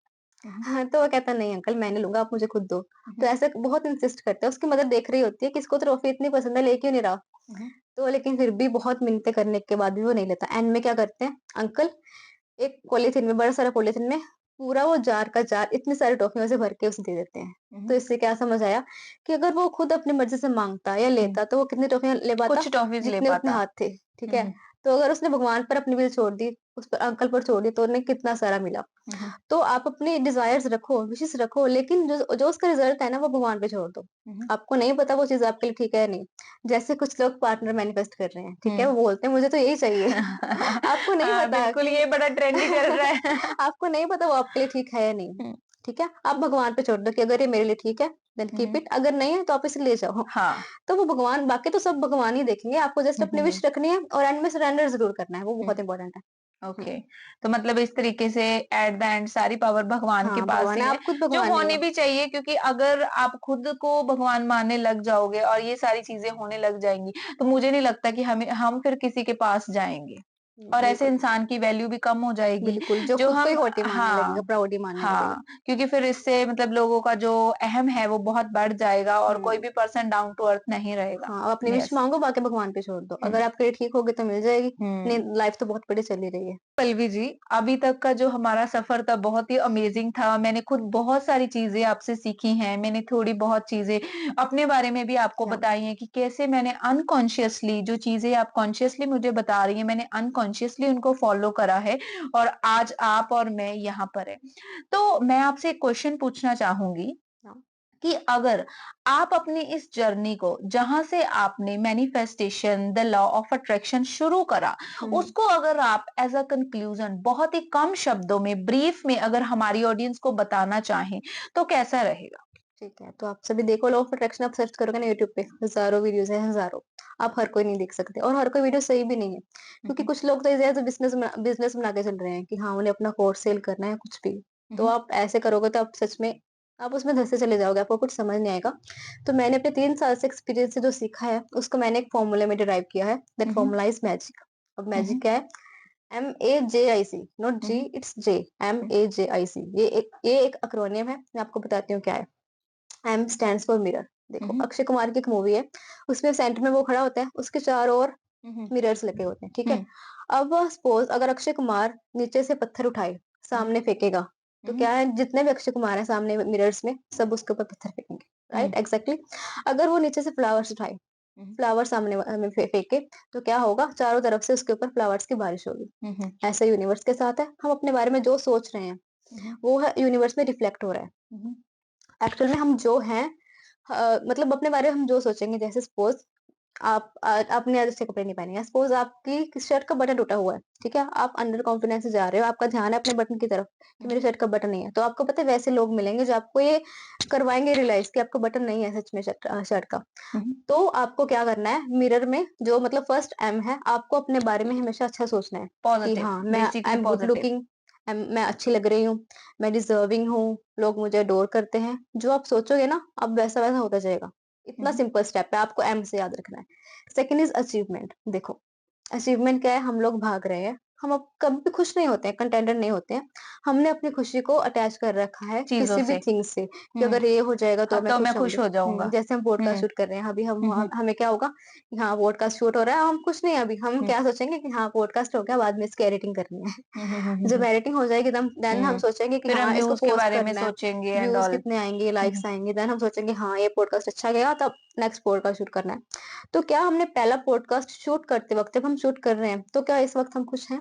हुँ, हुँ। हाँ, तो वो कहता है नहीं अंकल मैं नहीं लूँगा, आप मुझे खुद दो। हुँ, तो हुँ। ऐसे बहुत इंसिस्ट करता है, उसकी मदर देख रही होती है कि इसको तो टॉफ़ी इतनी पसंद है, ले क्यों नहीं रहा? हुँ, हुँ। तो लेकिन फिर भी बहुत मिन्नतें करने के बाद भी वो नहीं लेता। एंड में क्या करते हैं अंकल, एक पॉलीथीन में, बड़ा सारा पॉलीथीन में पूरा वो जार का जार इतनी सारी टॉफियों से भर के उसे दे देते हैं। हुँ, तो हुँ। इससे क्या समझ आया कि अगर वो खुद अपनी मर्ज़ी से माँगता या हुँ। लेता तो वो कितनी टॉफियाँ ले पाता? कुछ टॉफ़ीज़ ले जितने उतने पाता। हाथ थे, ठीक हुँ, है? हुँ। तो अगर उसने भगवान पर अपनी विल छोड़ दी, उस पर अंकल पर छोड़ दी तो उन्हें कितना सारा मिला। हुँ, हुँ। तो आप अपनी डिज़ायर्स रखो, विशेस रखो, लेकिन जो जो उसका रिज़ल्ट है ना वो भगवान पे छोड़ दो। हुँ, हुँ। आपको नहीं पता वो चीज़ आपके लिए ठीक है या नहीं। जैसे कुछ लोग पार्टनर मैनिफेस्ट कर रहे हैं, ठीक है? हुँ। वो बोलते हैं मुझे तो यही चाहिए। आपको नहीं हाँ, पता बिल्कुल, कि ये बड़ा ट्रेंडी चल रहा है। आपको नहीं पता वो आपके लिए ठीक है या नहीं, हुँ। ठीक है? आप भगवान पे छोड़ दो कि अगर ये मेरे लिए ठीक है, then hmm, keep hmm. It, अगर नहीं है तो आप इसे ले जाओ। हाँ। तो वो भगवान, बाकी तो सब भगवान ही देखेंगे, आपको जस्ट हुँ, अपनी हुँ, विश हुँ। रखनी है और एंड में सरेंडर ज़रूर करना है, वो हुँ। बहुत इम्पोर्टेंट है। हुँ, ओके। तो मतलब इस तरीके से एट द एंड सारी पावर भगवान के हाँ, पास भगवान ही है, है, आप खुद जो भगवान नहीं होनी हो। भी चाहिए, क्योंकि अगर आप खुद को भगवान मानने लग जाओगे और ये सारी चीज़ें होने लग जाएँगी, तो मुझे नहीं लगता कि हम फिर किसी के पास जाएँगे। और ऐसे बिल्कुल, इंसान की वैल्यू भी कम हो जाएगी। बिल्कुल, जो जो खुद को ही हम हौटी मानने लगेगा, हाँ, प्राउड ही मानने लगेगा। हाँ, क्योंकि फिर इससे मतलब लोगों का जो अहम है वो बहुत बढ़ जाएगा और कोई हुँ। भी पर्सन डाउन टू अर्थ नहीं रहेगा। हाँ, अपनी विश यस। माँगो, बाकी भगवान पे छोड़ दो। हुँ, अगर आपके लिए ठीक होगी तो मिल जाएगी, हुँ। नहीं लाइफ तो बहुत बड़ी चली रही है। पल्लवी जी, अभी तक का जो हमारा सफर था बहुत ही अमेजिंग था। मैंने खुद बहुत सारी चीजें आपसे सीखी हैं। मैंने थोड़ी बहुत चीजें अपने बारे में भी आपको या बताई हैं कि कैसे मैंने अनकॉन्शियसली जो चीजें आप कॉन्शियसली मुझे बता रही हैं, मैंने अनकॉन्शियसली उनको फॉलो करा है और आज आप और मैं यहाँ पर है। तो मैं आपसे एक क्वेश्चन पूछना चाहूंगी या कि अगर आप अपनी इस जर्नी को जहां से आपने manifestation the law of attraction शुरू करा, हुँ, हुँ। उसको अगर आप एज अ कंक्लूजन बहुत ही कम शब्दों में ब्रीफ में अगर हमारी ऑडियंस को बताना चाहें तो कैसा रहेगा? ठीक है, तो आप सभी देखो लॉ ऑफ अट्रैक्शन आप सर्च करोगे ना यूट्यूब पे, हज़ारों वीडियोज़ हैं, हज़ारों। आप हर कोई नहीं देख सकते और हर कोई वीडियो सही भी नहीं है। क्योंकि हम्म, कुछ लोग तो ऐसे बिज़नेस बना के चल रहे हैं कि हाँ, उन्हें अपना कोर्स सेल करना है कुछ भी। तो हम्म, आप ऐसे करोगे तो आप सच में आप उसमें धँसे चले जाओगे, आपको कुछ समझ नहीं आएगा। तो मैंने अपने 3 साल से एक्सपीरियंस से जो सीखा है, उसको मैंने एक फ़ॉर्मूले में डिराइव किया है, that hmm, formula is magic. अब हम्म, मैजिक क्या है? MAJIC not G, hmm, it's J, MAJIC। ये एक एक्रोनियम है, मैं आपको बताती हूँ क्या है। M stands for mirror. देखो हम्म, अक्षय कुमार की एक मूवी है, उसमें सेंटर में वो खड़ा होता है, उसके चारों ओर हम्म, मिरर्स लगे होते हैं, ठीक है। हम्म, अब सपोज अगर अक्षय कुमार नीचे से पत्थर उठाए सामने फेंकेगा, तो हम्म, क्या है जितने भी अक्षय कुमार है सामने मिरर्स में सब उसके ऊपर पत्थर फेंकेंगे, हम्म, राइट एग्जैक्टली। अगर वो नीचे से फ्लावर्स उठाए, हम्म, फ्लावर सामने में फेंके, तो क्या होगा चारों तरफ से उसके ऊपर फ्लावर्स की बारिश होगी। हम्म, ऐसा यूनिवर्स के साथ है, हम अपने बारे में जो सोच रहे हैं हम्म, वो है यूनिवर्स में रिफ्लेक्ट हो रहा है। हम्म, एक्चुअल में हम जो हैं मतलब अपने बारे में हम जो सोचेंगे, जैसे सपोज आपने आज अच्छे कपड़े नहीं पहने हैं, सपोज आपकी शर्ट का बटन टूटा हुआ है, ठीक है, आप अंडर कॉन्फिडेंस से जा रहे हो, आपका ध्यान है अपने बटन की तरफ कि मेरी हम्म, शर्ट का बटन नहीं है, तो आपको पता है वैसे लोग मिलेंगे जो आपको ये करवाएंगे रियलाइज कि आपका बटन नहीं है सच में शर्ट का। हम्म, तो आपको क्या करना है, मिरर में जो मतलब फर्स्ट एम है, आपको अपने बारे में हमेशा अच्छा सोचना है कि पॉजिटिव, हाँ मैं I basically am good positive. Looking, मैं अच्छी लग रही हूँ, मैं डिजर्विंग हूँ, लोग मुझे अडोर करते हैं। जो आप सोचोगे ना अब वैसा वैसा होता जाएगा। इतना हम्म, सिंपल स्टेप है, आपको एम से याद रखना है। Second is achievement. देखो अचीवमेंट क्या है, हम लोग भाग रहे हैं, हम अब कभी भी खुश नहीं होते हैं, कंटेंटेड नहीं होते हैं। हमने अपनी खुशी को अटैच कर रखा है चीजों किसी भी से। थिंग से कि हम्म, अगर ये हो जाएगा तो अब मैं तो मैं खुश खुश होंगी। हो जाऊंगा। जैसे हम पॉडकास्ट हम्म, शूट कर रहे हैं अभी, हम्म, हमें क्या होगा कि हाँ पॉडकास्ट शूट हो रहा है, हम खुश नहीं हैं अभी, हम हम्म, क्या सोचेंगे कि हाँ पॉडकास्ट हो गया, बाद में इसकी एडिटिंग करनी है। हम्म, जब एडिटिंग हो जाएगी तब देन हम हम्म, सोचेंगे कि फिर हम हाँ इसको व्यूज के पोस्ट बारे में करना है, सोचेंगे एंड व्यूज ऑल। कितने आएंगे, लाइक्स आएंगे, देन हम सोचेंगे हाँ ये पॉडकास्ट अच्छा गया, तब नेक्स्ट पॉडकास्ट शूट करना है। तो क्या हमने पहला पॉडकास्ट शूट करते वक्त जब हम शूट कर रहे हैं तो क्या इस वक्त हम खुश हैं?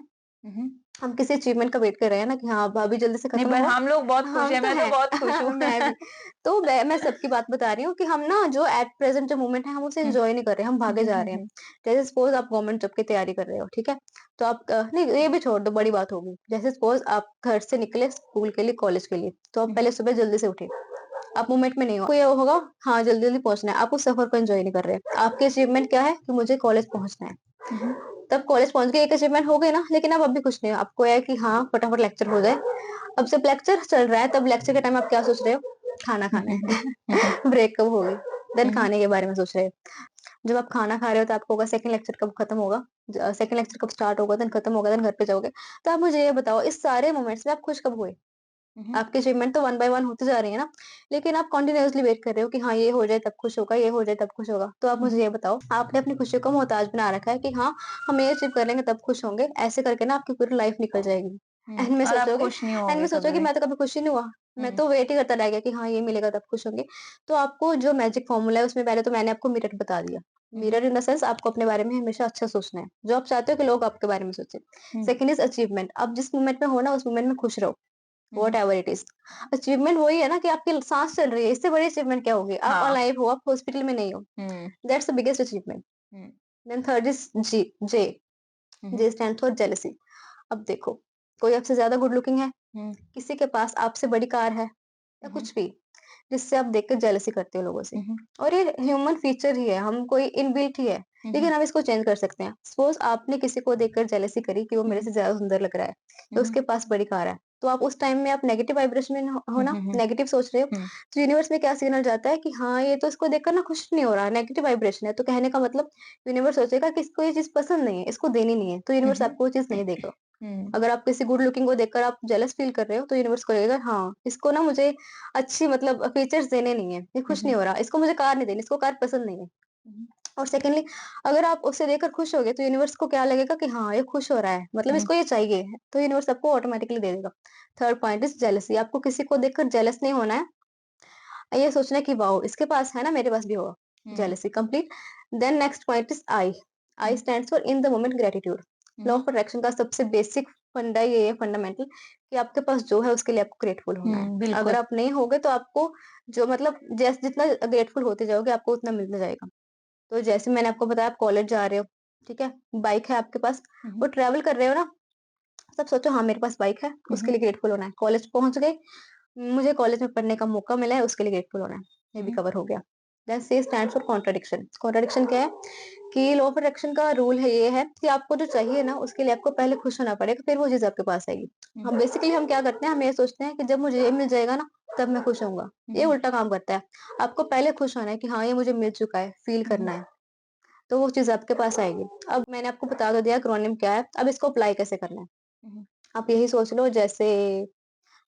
हम किसी अचीवमेंट का वेट कर रहे हैं ना कि हाँ अभी जल्दी से नहीं, खत्म पर हो। हम लोग बहुत खुश हम हैं, तो मैं तो हैं बहुत खुश हूँ। मैं भी। तो मैं सबकी बात बता रही हूँ कि हम ना जो एट प्रेजेंट जो मोमेंट है हम उसे हम्म, एंजॉय नहीं कर रहे, हम भागे हम्म, जा रहे हैं। जैसे सपोज आप गवर्नमेंट जॉब की तैयारी कर रहे हो, ठीक है, तो आप नहीं ये भी छोड़ दो, बड़ी बात होगी। जैसे सपोज आप घर से निकले स्कूल के लिए, कॉलेज के लिए, तो आप पहले सुबह जल्दी से उठे, आप मोमेंट में नहीं हो, आपको ये होगा हाँ जल्दी जल्दी पहुंचना है, आप उस सफर को एंजॉय नहीं कर रहे। आपकी अचीवमेंट क्या है कि मुझे कॉलेज पहुंचना है, हम्म, तब कॉलेज पहुंच गए, एक अचीवमेंट हो गई ना, लेकिन अब भी कुछ नहीं हो, आपको है कि हाँ फटाफट लेक्चर हो जाए। अब जब लेक्चर चल रहा है तब लेक्चर के टाइम आप क्या सोच रहे हो? खाना खाना है। ब्रेक कब होगी, देन खाने के बारे में सोच रहे हो। जब आप खाना खा रहे हो तो आपको होगा सेकंड लेक्चर कब खत्म होगा, सेकंड लेक्चर कब स्टार्ट होगा, देन खत्म होगा, देन घर पे जाओगे। तो आप मुझे ये बताओ इस सारे मोमेंट्स में आप खुश कब हुए? आपकी अचीवमेंट तो वन बाय वन होती जा रही है ना, लेकिन आप कंटिन्यूअसली वेट कर रहे हो कि हाँ ये हो जाए तब खुश होगा, ये हो जाए तब खुश होगा। तो आप मुझे ये बताओ, आपने अपनी खुशी को मोहताज बना रखा है कि हाँ हम ये अचीव कर लेंगे तब खुश होंगे, ऐसे करके ना आपकी पूरी लाइफ निकल जाएगी। और आप खुश नहीं एंड में होगे कभी सोचोगे भी। मैं तो कभी खुश ही नहीं हुआ, मैं हम्म, तो वेट ही करता रह गया कि हाँ ये मिलेगा तब खुश होंगे। तो आपको जो मैजिक फॉर्मूला है उसमें पहले तो मैंने आपको मिरर बता दिया। हम्म, मिरर इन द सेंस आपको अपने बारे में हमेशा अच्छा सोचना है, जो आप चाहते हो कि लोग आपके बारे में सोचे। हम्म, सेकंड इज अचीवमेंट, अब जिस मोमेंट में हो ना उस मोमेंट में खुश रहो, hmm, whatever it is. Achievement वही है ना कि आपकी सांस चल रही है, इससे बड़ी अचीवमेंट क्या होगी? आप हाँ, अलाइव हो, आप हॉस्पिटल में नहीं हो, hmm, that's the biggest achievement. Hmm, then third is G, J. Hmm, J stand for jealousy. अब देखो कोई आपसे ज्यादा गुड लुकिंग है, हम्म, किसी के पास आपसे बड़ी कार है या हम्म, कुछ भी, जिससे आप देखकर जेलसी करते हो लोगों से। हम्म, और ये ह्यूमन फीचर ही है, हम कोई इनबिल्ट ही है, हम्म, लेकिन हम इसको चेंज कर सकते हैं। सपोज आपने किसी को देखकर जेलसी करी कि वो मेरे हम्म, से ज्यादा सुंदर लग रहा है, तो हम्म, उसके पास बड़ी कार है, तो आप उस टाइम में आप नेगेटिव वाइब्रेशन में हो हुँ, ना, हुँ, हुँ, नेगेटिव सोच रहे हो, हुँ, तो यूनिवर्स में क्या सिग्नल जाता है कि हाँ, ये तो इसको देखकर ना खुश नहीं हो रहा, नेगेटिव वाइब्रेशन है, तो कहने का मतलब यूनिवर्स सोचेगा कि इसको ये चीज़ पसंद नहीं है, इसको देनी नहीं है, तो हुँ, यूनिवर्स हुँ, आपको वो चीज़ नहीं देगा। हुँ, अगर आप किसी गुड लुकिंग को देखकर आप जेलस फील कर रहे हो, तो यूनिवर्स को लगेगा हाँ, इसको ना मुझे अच्छी मतलब फीचर्स देने नहीं है, ये हुँ, खुश नहीं हुँ, हो रहा, इसको मुझे कार नहीं देनी, इसको कार पसंद नहीं है। हुँ, और सेकंडली अगर आप उसे देखकर खुश हो गए, तो यूनिवर्स को क्या लगेगा कि हाँ, ये खुश हो रहा है, मतलब हुँ, इसको ये चाहिए, तो यूनिवर्स आपको ऑटोमेटिकली दे देगा। थर्ड पॉइंट इज़ जेलसी, आपको किसी को देखकर जेलस नहीं होना है, ये सोचना है कि वाओ! इसके पास है ना, मेरे पास भी होगा, hmm, jealousy complete. Then next point is I, I hmm, stands for in the moment gratitude. Law hmm, of attraction का सबसे बेसिक फंडा ये है, फंडामेंटल, कि आपके पास जो है उसके लिए आपको ग्रेटफुल होना है। हुँ, अगर बिल्कुल। आप नहीं होगे तो आपको जो मतलब जितना ग्रेटफुल होते जाओगे आपको उतना मिलता जाएगा। तो जैसे मैंने आपको बताया, आप कॉलेज जा रहे हो, ठीक है? बाइक है आपके पास, हुँ, वो हुँ, ट्रैवल कर रहे हो ना, तब सोचो हाँ, मेरे पास बाइक है, हुँ, उसके हुँ, लिए ग्रेटफुल होना है। कॉलेज पहुँच गए, मुझे कॉलेज में पढ़ने का मौका मिला है, उसके लिए ग्रेटफुल होना है। ये भी हुँ, कवर हो गया। Then C stands for contradiction. Contradiction क्या है? कि लॉ ऑफ अट्रैक्शन का रूल है, ये है कि आपको जो चाहिए ना, उसके लिए आपको पहले खुश होना पड़ेगा, फिर वो चीज़ आपके पास आएगी। हुँ, हम बेसिकली हम क्या करते हैं, हम ये सोचते हैं कि जब मुझे ये मिल जाएगा ना, तब मैं खुश होऊँगा। हुँ, ये हुँ, उल्टा काम करता है। आपको पहले खुश होना है कि हाँ, ये मुझे मिल चुका है, फ़ील हुँ, हुँ, करना है, तो वो चीज़ आपके पास आएगी। अब मैंने आपको बता तो दिया एक्रोनिम क्या है, अब इसको अप्लाई कैसे करना है। हुँ, आप यही सोच लो, जैसे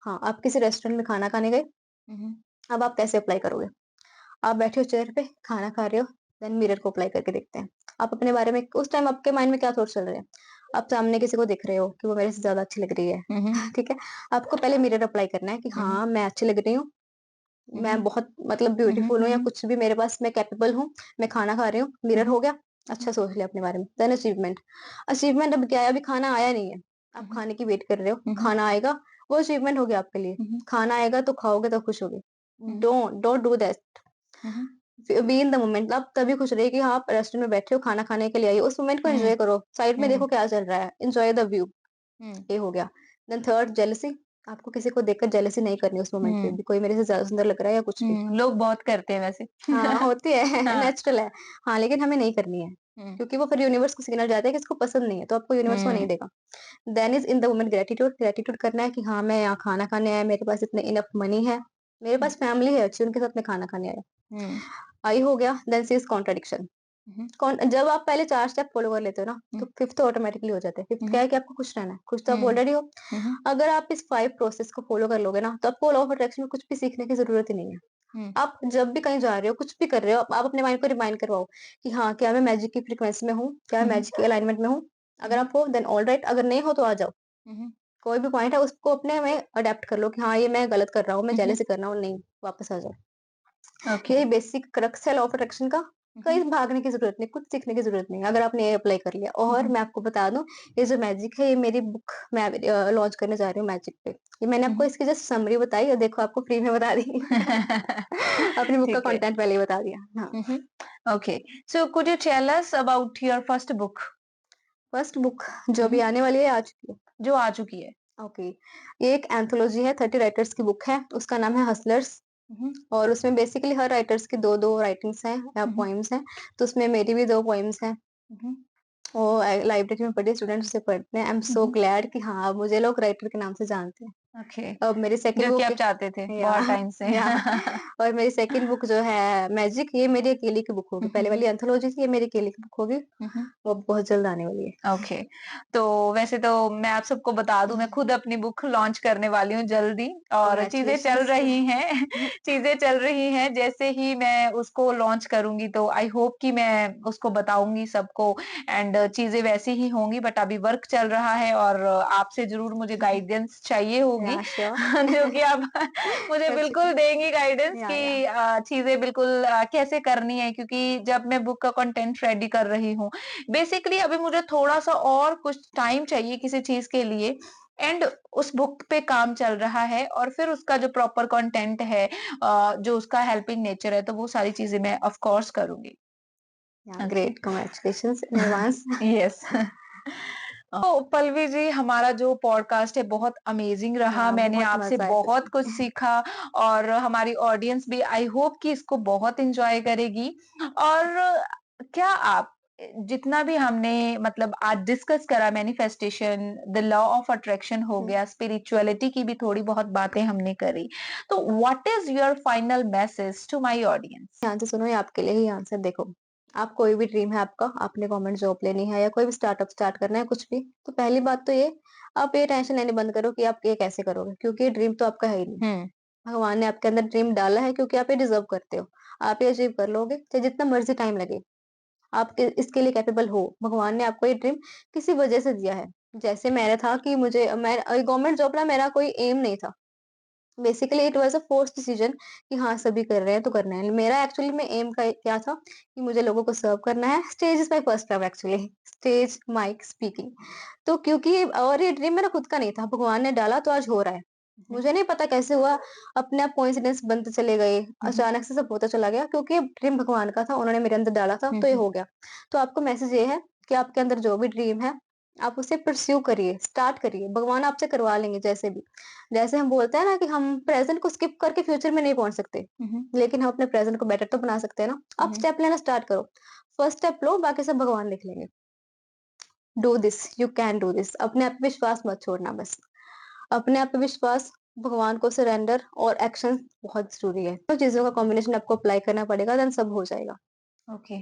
हाँ, आप किसी रेस्टोरेंट में खाना खाने गए, हुँ, हुँ, अब आप कैसे अप्लाई करोगे? आप बैठे हो चेयर पे, खाना खा रहे हो, देन मिरर को अप्लाई करके देखते हैं। आप अपने बारे में उस टाइम आपके माइंड में क्या थॉट्स चल रहे हैं? आप सामने किसी को देख रहे हो कि वो मेरे से ज़्यादा अच्छी लग रही है, हुँ, हुँ, ठीक है? आपको पहले मिरर अप्लाई करना है कि हुँ, हुँ, हाँ, मैं अच्छी लग रही हूँ, हुँ, मैं बहुत मतलब हुँ, हुँ, ब्यूटीफुल हूँ, हुँ, या हुँ, कुछ भी मेरे पास, मैं कैपेबल हूँ, मैं खाना खा रही हूँ, हुँ, मिरर हुँ, हो गया, अच्छा सोच लिया अपने बारे में। देन अचीवमेंट, अचीवमेंट अब क्या है, अभी खाना आया नहीं है, आप खाने की वेट कर रहे हो, हुँ, हुँ, खाना आएगा, वो अचीवमेंट हो गया आपके लिए। हुँ, खाना आएगा तो खाओगे तो खुश होगे। Hmm, hmm, don't don't do that, hmm, hmm, be in the moment. आप तभी खुश रहिए कि हाँ, आप रेस्टोरेंट में बैठे हो, खाना खाने के लिए आई हो, उस मोमेंट को हुँ, एन्जॉय करो, साइड में हुँ, देखो क्या चल रहा है, एन्जॉय द व्यू। हुँ, ये हो गया। देन थर्ड जेलसी, आपको किसी को देखकर जेलसी नहीं करनी उस मोमेंट पे हुँ, भी, कोई मेरे से ज़्यादा सुंदर लग रहा है या कुछ भी। हुँ, लोग बहुत करते हैं वैसे। हाँ, होती है हाँ, नेचुरल है। हाँ, लेकिन हमें नहीं करनी है, हुँ, क्योंकि वो फिर यूनिवर्स को सिग्नल जाता है कि इसको पसंद नहीं है, तो आपको यूनिवर्स वो नहीं हुँ, देगा। Then is in the moment gratitude, gratitude करना है कि हाँ, मैं यहाँ खाना खाने आया, मेरे पास इतने इनफ मनी है, मेरे हुँ, पास फैमिली है अच्छी, उनके साथ मैं खाना खाने आया। हुँ, आई हो गया, देन सी इज़ कॉन्ट्रडिक्शन। हुँ, कौन जब आप पहले 4 स्टेप फॉलो कर लेते हो ना, हुँ, तो फिफ्थ ऑटोमैटिकली हो जाता है। फिफ्थ क्या हुँ, है कि आपको खुश रहना है, खुश तो आप हुँ, ऑलरेडी हो। हुँ, अगर आप इस 5 प्रोसेस को फॉलो कर लोगे ना, तो आपको लॉ ऑफ अट्रैक्शन में कुछ भी सीखने की ज़रूरत ही नहीं है। हुँ, आप जब भी कहीं जा रहे हो, कुछ भी कर रहे हो, आप अपने माइंड को रिमाइंड करवाओ कि हाँ, क्या मैं मैजिक की फ्रीक्वेंसी में हूँ? क्या मैं हुँ, मैजिक के अलाइनमेंट में हूँ? अगर हुँ, आप हो देन ऑलराइट, अगर नहीं हो तो आ जाओ। हुँ, कोई भी पॉइंट है उसको अपने में अडॉप्ट कर लो कि हाँ, ये मैं गलत कर रहा हूँ, मैं हुँ, जेलसी कर रहा हूँ, नहीं, वापस आ जाओ। ओके। यही बेसिक क्रक्स है लॉ ऑफ अट्रैक्शन का। हुँ, कहीं हुँ, भागने की ज़रूरत नहीं, कुछ सीखने की ज़रूरत नहीं है, अगर आपने ये अप्लाई कर लिया। हुँ, और हुँ, मैं आपको बता दूँ, ये जो मैजिक है, ये मेरी बुक मैं लॉन्च करने जा रही हूँ मैजिक पे। ये मैंने आपको हुँ, इसकी जस्ट समरी बताई और देखो आपको फ्री में बता दी। अपनी बुक का ठीक है। कंटेंट पहले ही बता दिया। हाँ, hmm, hmm, okay. So could you tell us about your first book? First book जो हुँ, अभी हुँ, आने वाली है, आ चुकी है। जो आ चुकी है। ओके, ये एक एंथोलॉजी है, 30 राइटर्स की बुक है, उसका नाम है हसलर्स। हुँ, हुँ, और उसमें बेसिकली हर राइटर्स की 2-2 राइटिंग्स हैं या हुँ, हुँ, पोएम्स हैं, तो उसमें मेरी भी 2 पोएम्स हैं। हुँ, हुँ, वो लाइब्रेरी में पढ़ी, स्टूडेंट्स उसे पढ़ते हैं। I am hmm, so hmm, glad कि हाँ, मुझे लोग राइटर के नाम से जानते हैं। ओके। अब मेरी सेकंड जो कि बुक आप चाहते थे या बहुत टाइम से। या और मेरी सेकंड बुक जो है मैजिक, ये मेरी अकेली की बुक होगी। हुँ, हुँ, पहले हुँ, वाली एंथोलॉजी थी, ये मेरी अकेली की बुक होगी। हुँ, हुँ। वो बहुत जल्द आने वाली है। ओके। तो वैसे तो मैं आप सबको बता दूं, मैं खुद अपनी बुक लॉन्च करने वाली हूँ जल्दी, और चीजें चल कांग्रेचुलेशंस। रही हैं। चीजें चल रही हैं, जैसे ही मैं उसको लॉन्च करूंगी तो आई होप कि मैं उसको बताऊंगी सबको, एंड चीजें वैसी ही होंगी, बट अभी वर्क चल रहा है और आपसे जरूर मुझे गाइडेंस चाहिए होगी। या श्योर। जो कि आप मुझे दैट्स ओके। बिल्कुल देंगी गाइडेंस या कि चीजें बिल्कुल कैसे करनी है, क्योंकि जब मैं बुक का कंटेंट रेडी कर रही हूँ, बेसिकली अभी मुझे थोड़ा-सा और कुछ टाइम चाहिए किसी चीज़ के लिए, एंड उस बुक पे काम चल रहा है, और फिर उसका जो प्रॉपर कंटेंट है, जो उसका हेल्पिंग नेचर है, तो वो सारी चीज़ें मैं ऑफ कोर्स करूँगी। या okay. Great, congratulations in advance. Yes. तो पल्लवी जी, हमारा जो पॉडकास्ट है बहुत अमेजिंग रहा, या मैंने बहुत आपसे मजा आया सच बहुत कुछ में। सीखा, और हमारी ऑडियंस भी आई होप कि इसको बहुत एंजॉय करेगी। और क्या आप जितना भी हमने मतलब आज डिस्कस करा, manifestation, the law of attraction हो हम्म, गया, स्पिरिचुअलिटी की भी थोड़ी बहुत बातें हमने करी, तो what is your final message to my audience? ध्यान से सुनो, ये आपके लिए ही आंसर। देखो, आप कोई भी ड्रीम है आपका, आपने गवर्नमेंट जॉब लेनी है या कोई भी स्टार्टअप स्टार्ट करना है कुछ भी, तो पहली बात तो ये, आप ये टेंशन लेनी बंद करो कि आप ये कैसे करोगे, क्योंकि ये ड्रीम तो आपका है ही नहीं। हम्म। भगवान ने आपके अंदर ड्रीम डाला है क्योंकि आप ये डिजर्व करते हो। आप ये अचीव कर लोगे, चाहे जितना मर्जी टाइम लगे। आप इसके लिए कैपेबल हो। भगवान ने आपको ये ड्रीम किसी वजह से दिया है। जैसे मेरा था कि मैं गवर्नमेंट जॉब ना मेरा कोई एम नहीं था। Basically it was a force decision कि हाँ सभी कर रहे हैं तो करना है। मेरा एक्चुअली में एम का क्या था कि मुझे लोगों को सर्व करना है। Stage is my first love actually, stage mic speaking. तो क्योंकि और ये ड्रीम मेरा खुद का नहीं था, भगवान ने डाला तो आज हो रहा है। मुझे नहीं पता कैसे हुआ, अपने आप कोइंसिडेंस बनते चले गए, अचानक से सब होता चला गया, क्योंकि ड्रीम भगवान का था, उन्होंने मेरे अंदर डाला था तो ये हो गया। तो आपको मैसेज ये है कि आपके अंदर जो भी ड्रीम है आप उसे परस्यू करिए, स्टार्ट करिए, भगवान आपसे करवा लेंगे जैसे भी। जैसे हम बोलते हैं ना कि हम प्रेजेंट को स्किप करके फ्यूचर में नहीं पहुंच सकते, लेकिन हम अपने प्रेजेंट को बेटर तो बना सकते हैं ना। आप स्टेप लेना स्टार्ट करो, फर्स्ट स्टेप लो, बाकी सब भगवान लिख लेंगे। Do this, you can do this. अपने आप पे विश्वास मत छोड़ना, बस अपने आप पे विश्वास, भगवान को सरेंडर और एक्शन बहुत जरूरी है। तो चीजों का कॉम्बिनेशन आपको अप्लाई करना पड़ेगा, देन सब हो जाएगा। Okay.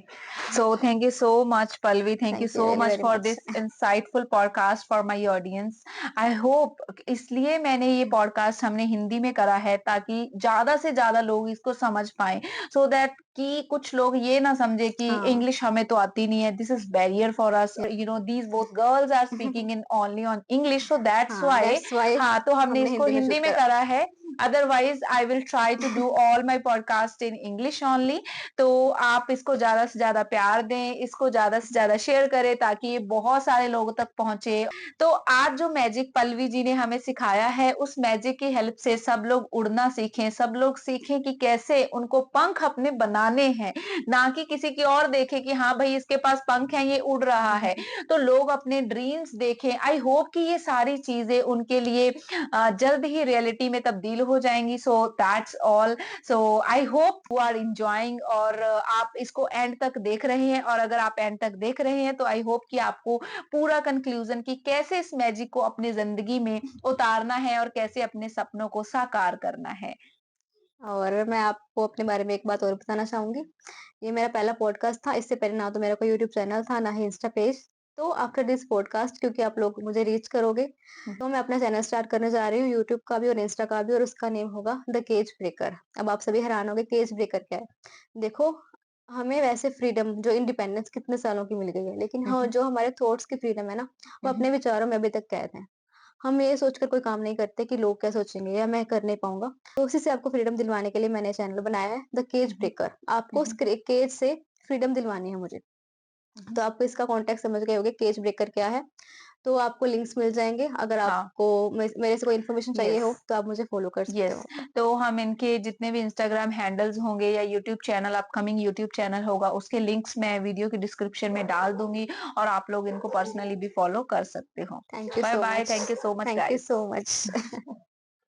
So thank you so much, Palvi. Thank you thank you so very much very for much. this insightful podcast for my audience. I hope इसलिए मैंने ये पॉडकास्ट हमने हिंदी में करा है ताकि ज्यादा से ज्यादा लोग इसको समझ पाए, so that कि कुछ लोग ये ना समझे कि हाँ, इंग्लिश हमें तो आती नहीं है, this is barrier for us, you know these both girls are speaking in only on English, so that's हाँ, व्हाई। दैट्स वाई हाँ, तो हमने हमने इसको हिंदी में हिंदी शूट में करा। करा है। Otherwise I will try to do all my podcast in English only. तो आप इसको ज्यादा से ज्यादा प्यार दें, इसको ज्यादा से ज्यादा शेयर करें ताकि ये बहुत सारे लोगों तक पहुंचे। तो आज जो मैजिक पल्लवी जी ने हमें सिखाया है, उस मैजिक की हेल्प से सब लोग उड़ना सीखें, सब लोग सीखें कि कैसे उनको पंख अपने बनाने हैं, ना कि किसी की और देखे कि हाँ भाई इसके पास पंख हैं ये उड़ रहा है। तो लोग अपने ड्रीम्स देखें। आई होप कि ये सारी चीजें उनके लिए जल्द ही रियलिटी में तब्दील हो जाएंगी। So that's all. So I hope you are enjoying, और आप इसको एंड तक देख रहे हैं, और अगर आप एंड तक देख रहे हैं तो आई होप कि आपको पूरा कंक्लूजन कि कैसे इस मैजिक को अपनी जिंदगी में उतारना है और कैसे अपने सपनों को साकार करना है। और मैं आपको अपने बारे में एक बात और बताना चाहूंगी। ये मेरा पहला पॉडकास्ट था, इससे पहले ना तो मेरा कोई यूट्यूब चैनल था ना ही इंस्टा पेज। तो आफ्टर दिस पॉडकास्ट, क्योंकि आप लोग मुझे रीच करोगे, तो मैं अपना चैनल स्टार्ट करने जा रही हूँ, यूट्यूब का भी और इंस्टा का भी, और उसका नेम होगा द केज ब्रेकर। अब आप सभी हैरान होगे केज ब्रेकर क्या है। देखो, हमें वैसे फ्रीडम, जो इंडिपेंडेंस कितने सालों की मिल गई है, लेकिन हाँ जो हमारे थॉट्स की फ्रीडम है ना, वो अपने विचारों में अभी तक कैद है। हम ये सोचकर कोई काम नहीं करते कि लोग क्या सोचेंगे या मैं कर नहीं पाऊंगा। तो उसी से आपको फ्रीडम दिलवाने के लिए मैंने चैनल बनाया है द केज ब्रेकर। आपको उस केज से फ्रीडम दिलवानी है मुझे। तो आपको इसका कॉन्टेक्ट समझ गए होंगे केज ब्रेकर क्या है। तो आपको लिंक्स मिल जाएंगे, अगर हाँ। आपको मेरे से कोई इन्फॉर्मेशन चाहिए यस। हो तो आप मुझे फॉलो कर सकते यस। हो। तो हम इनके जितने भी इंस्टाग्राम हैंडल्स होंगे या YouTube channel, upcoming YouTube channel होगा, उसके लिंक्स मैं वीडियो की डिस्क्रिप्शन में डाल दूंगी, और आप लोग इनको पर्सनली भी फॉलो कर सकते हो। Thank you bye so bye, much. Thank you so much thank you guys. So much.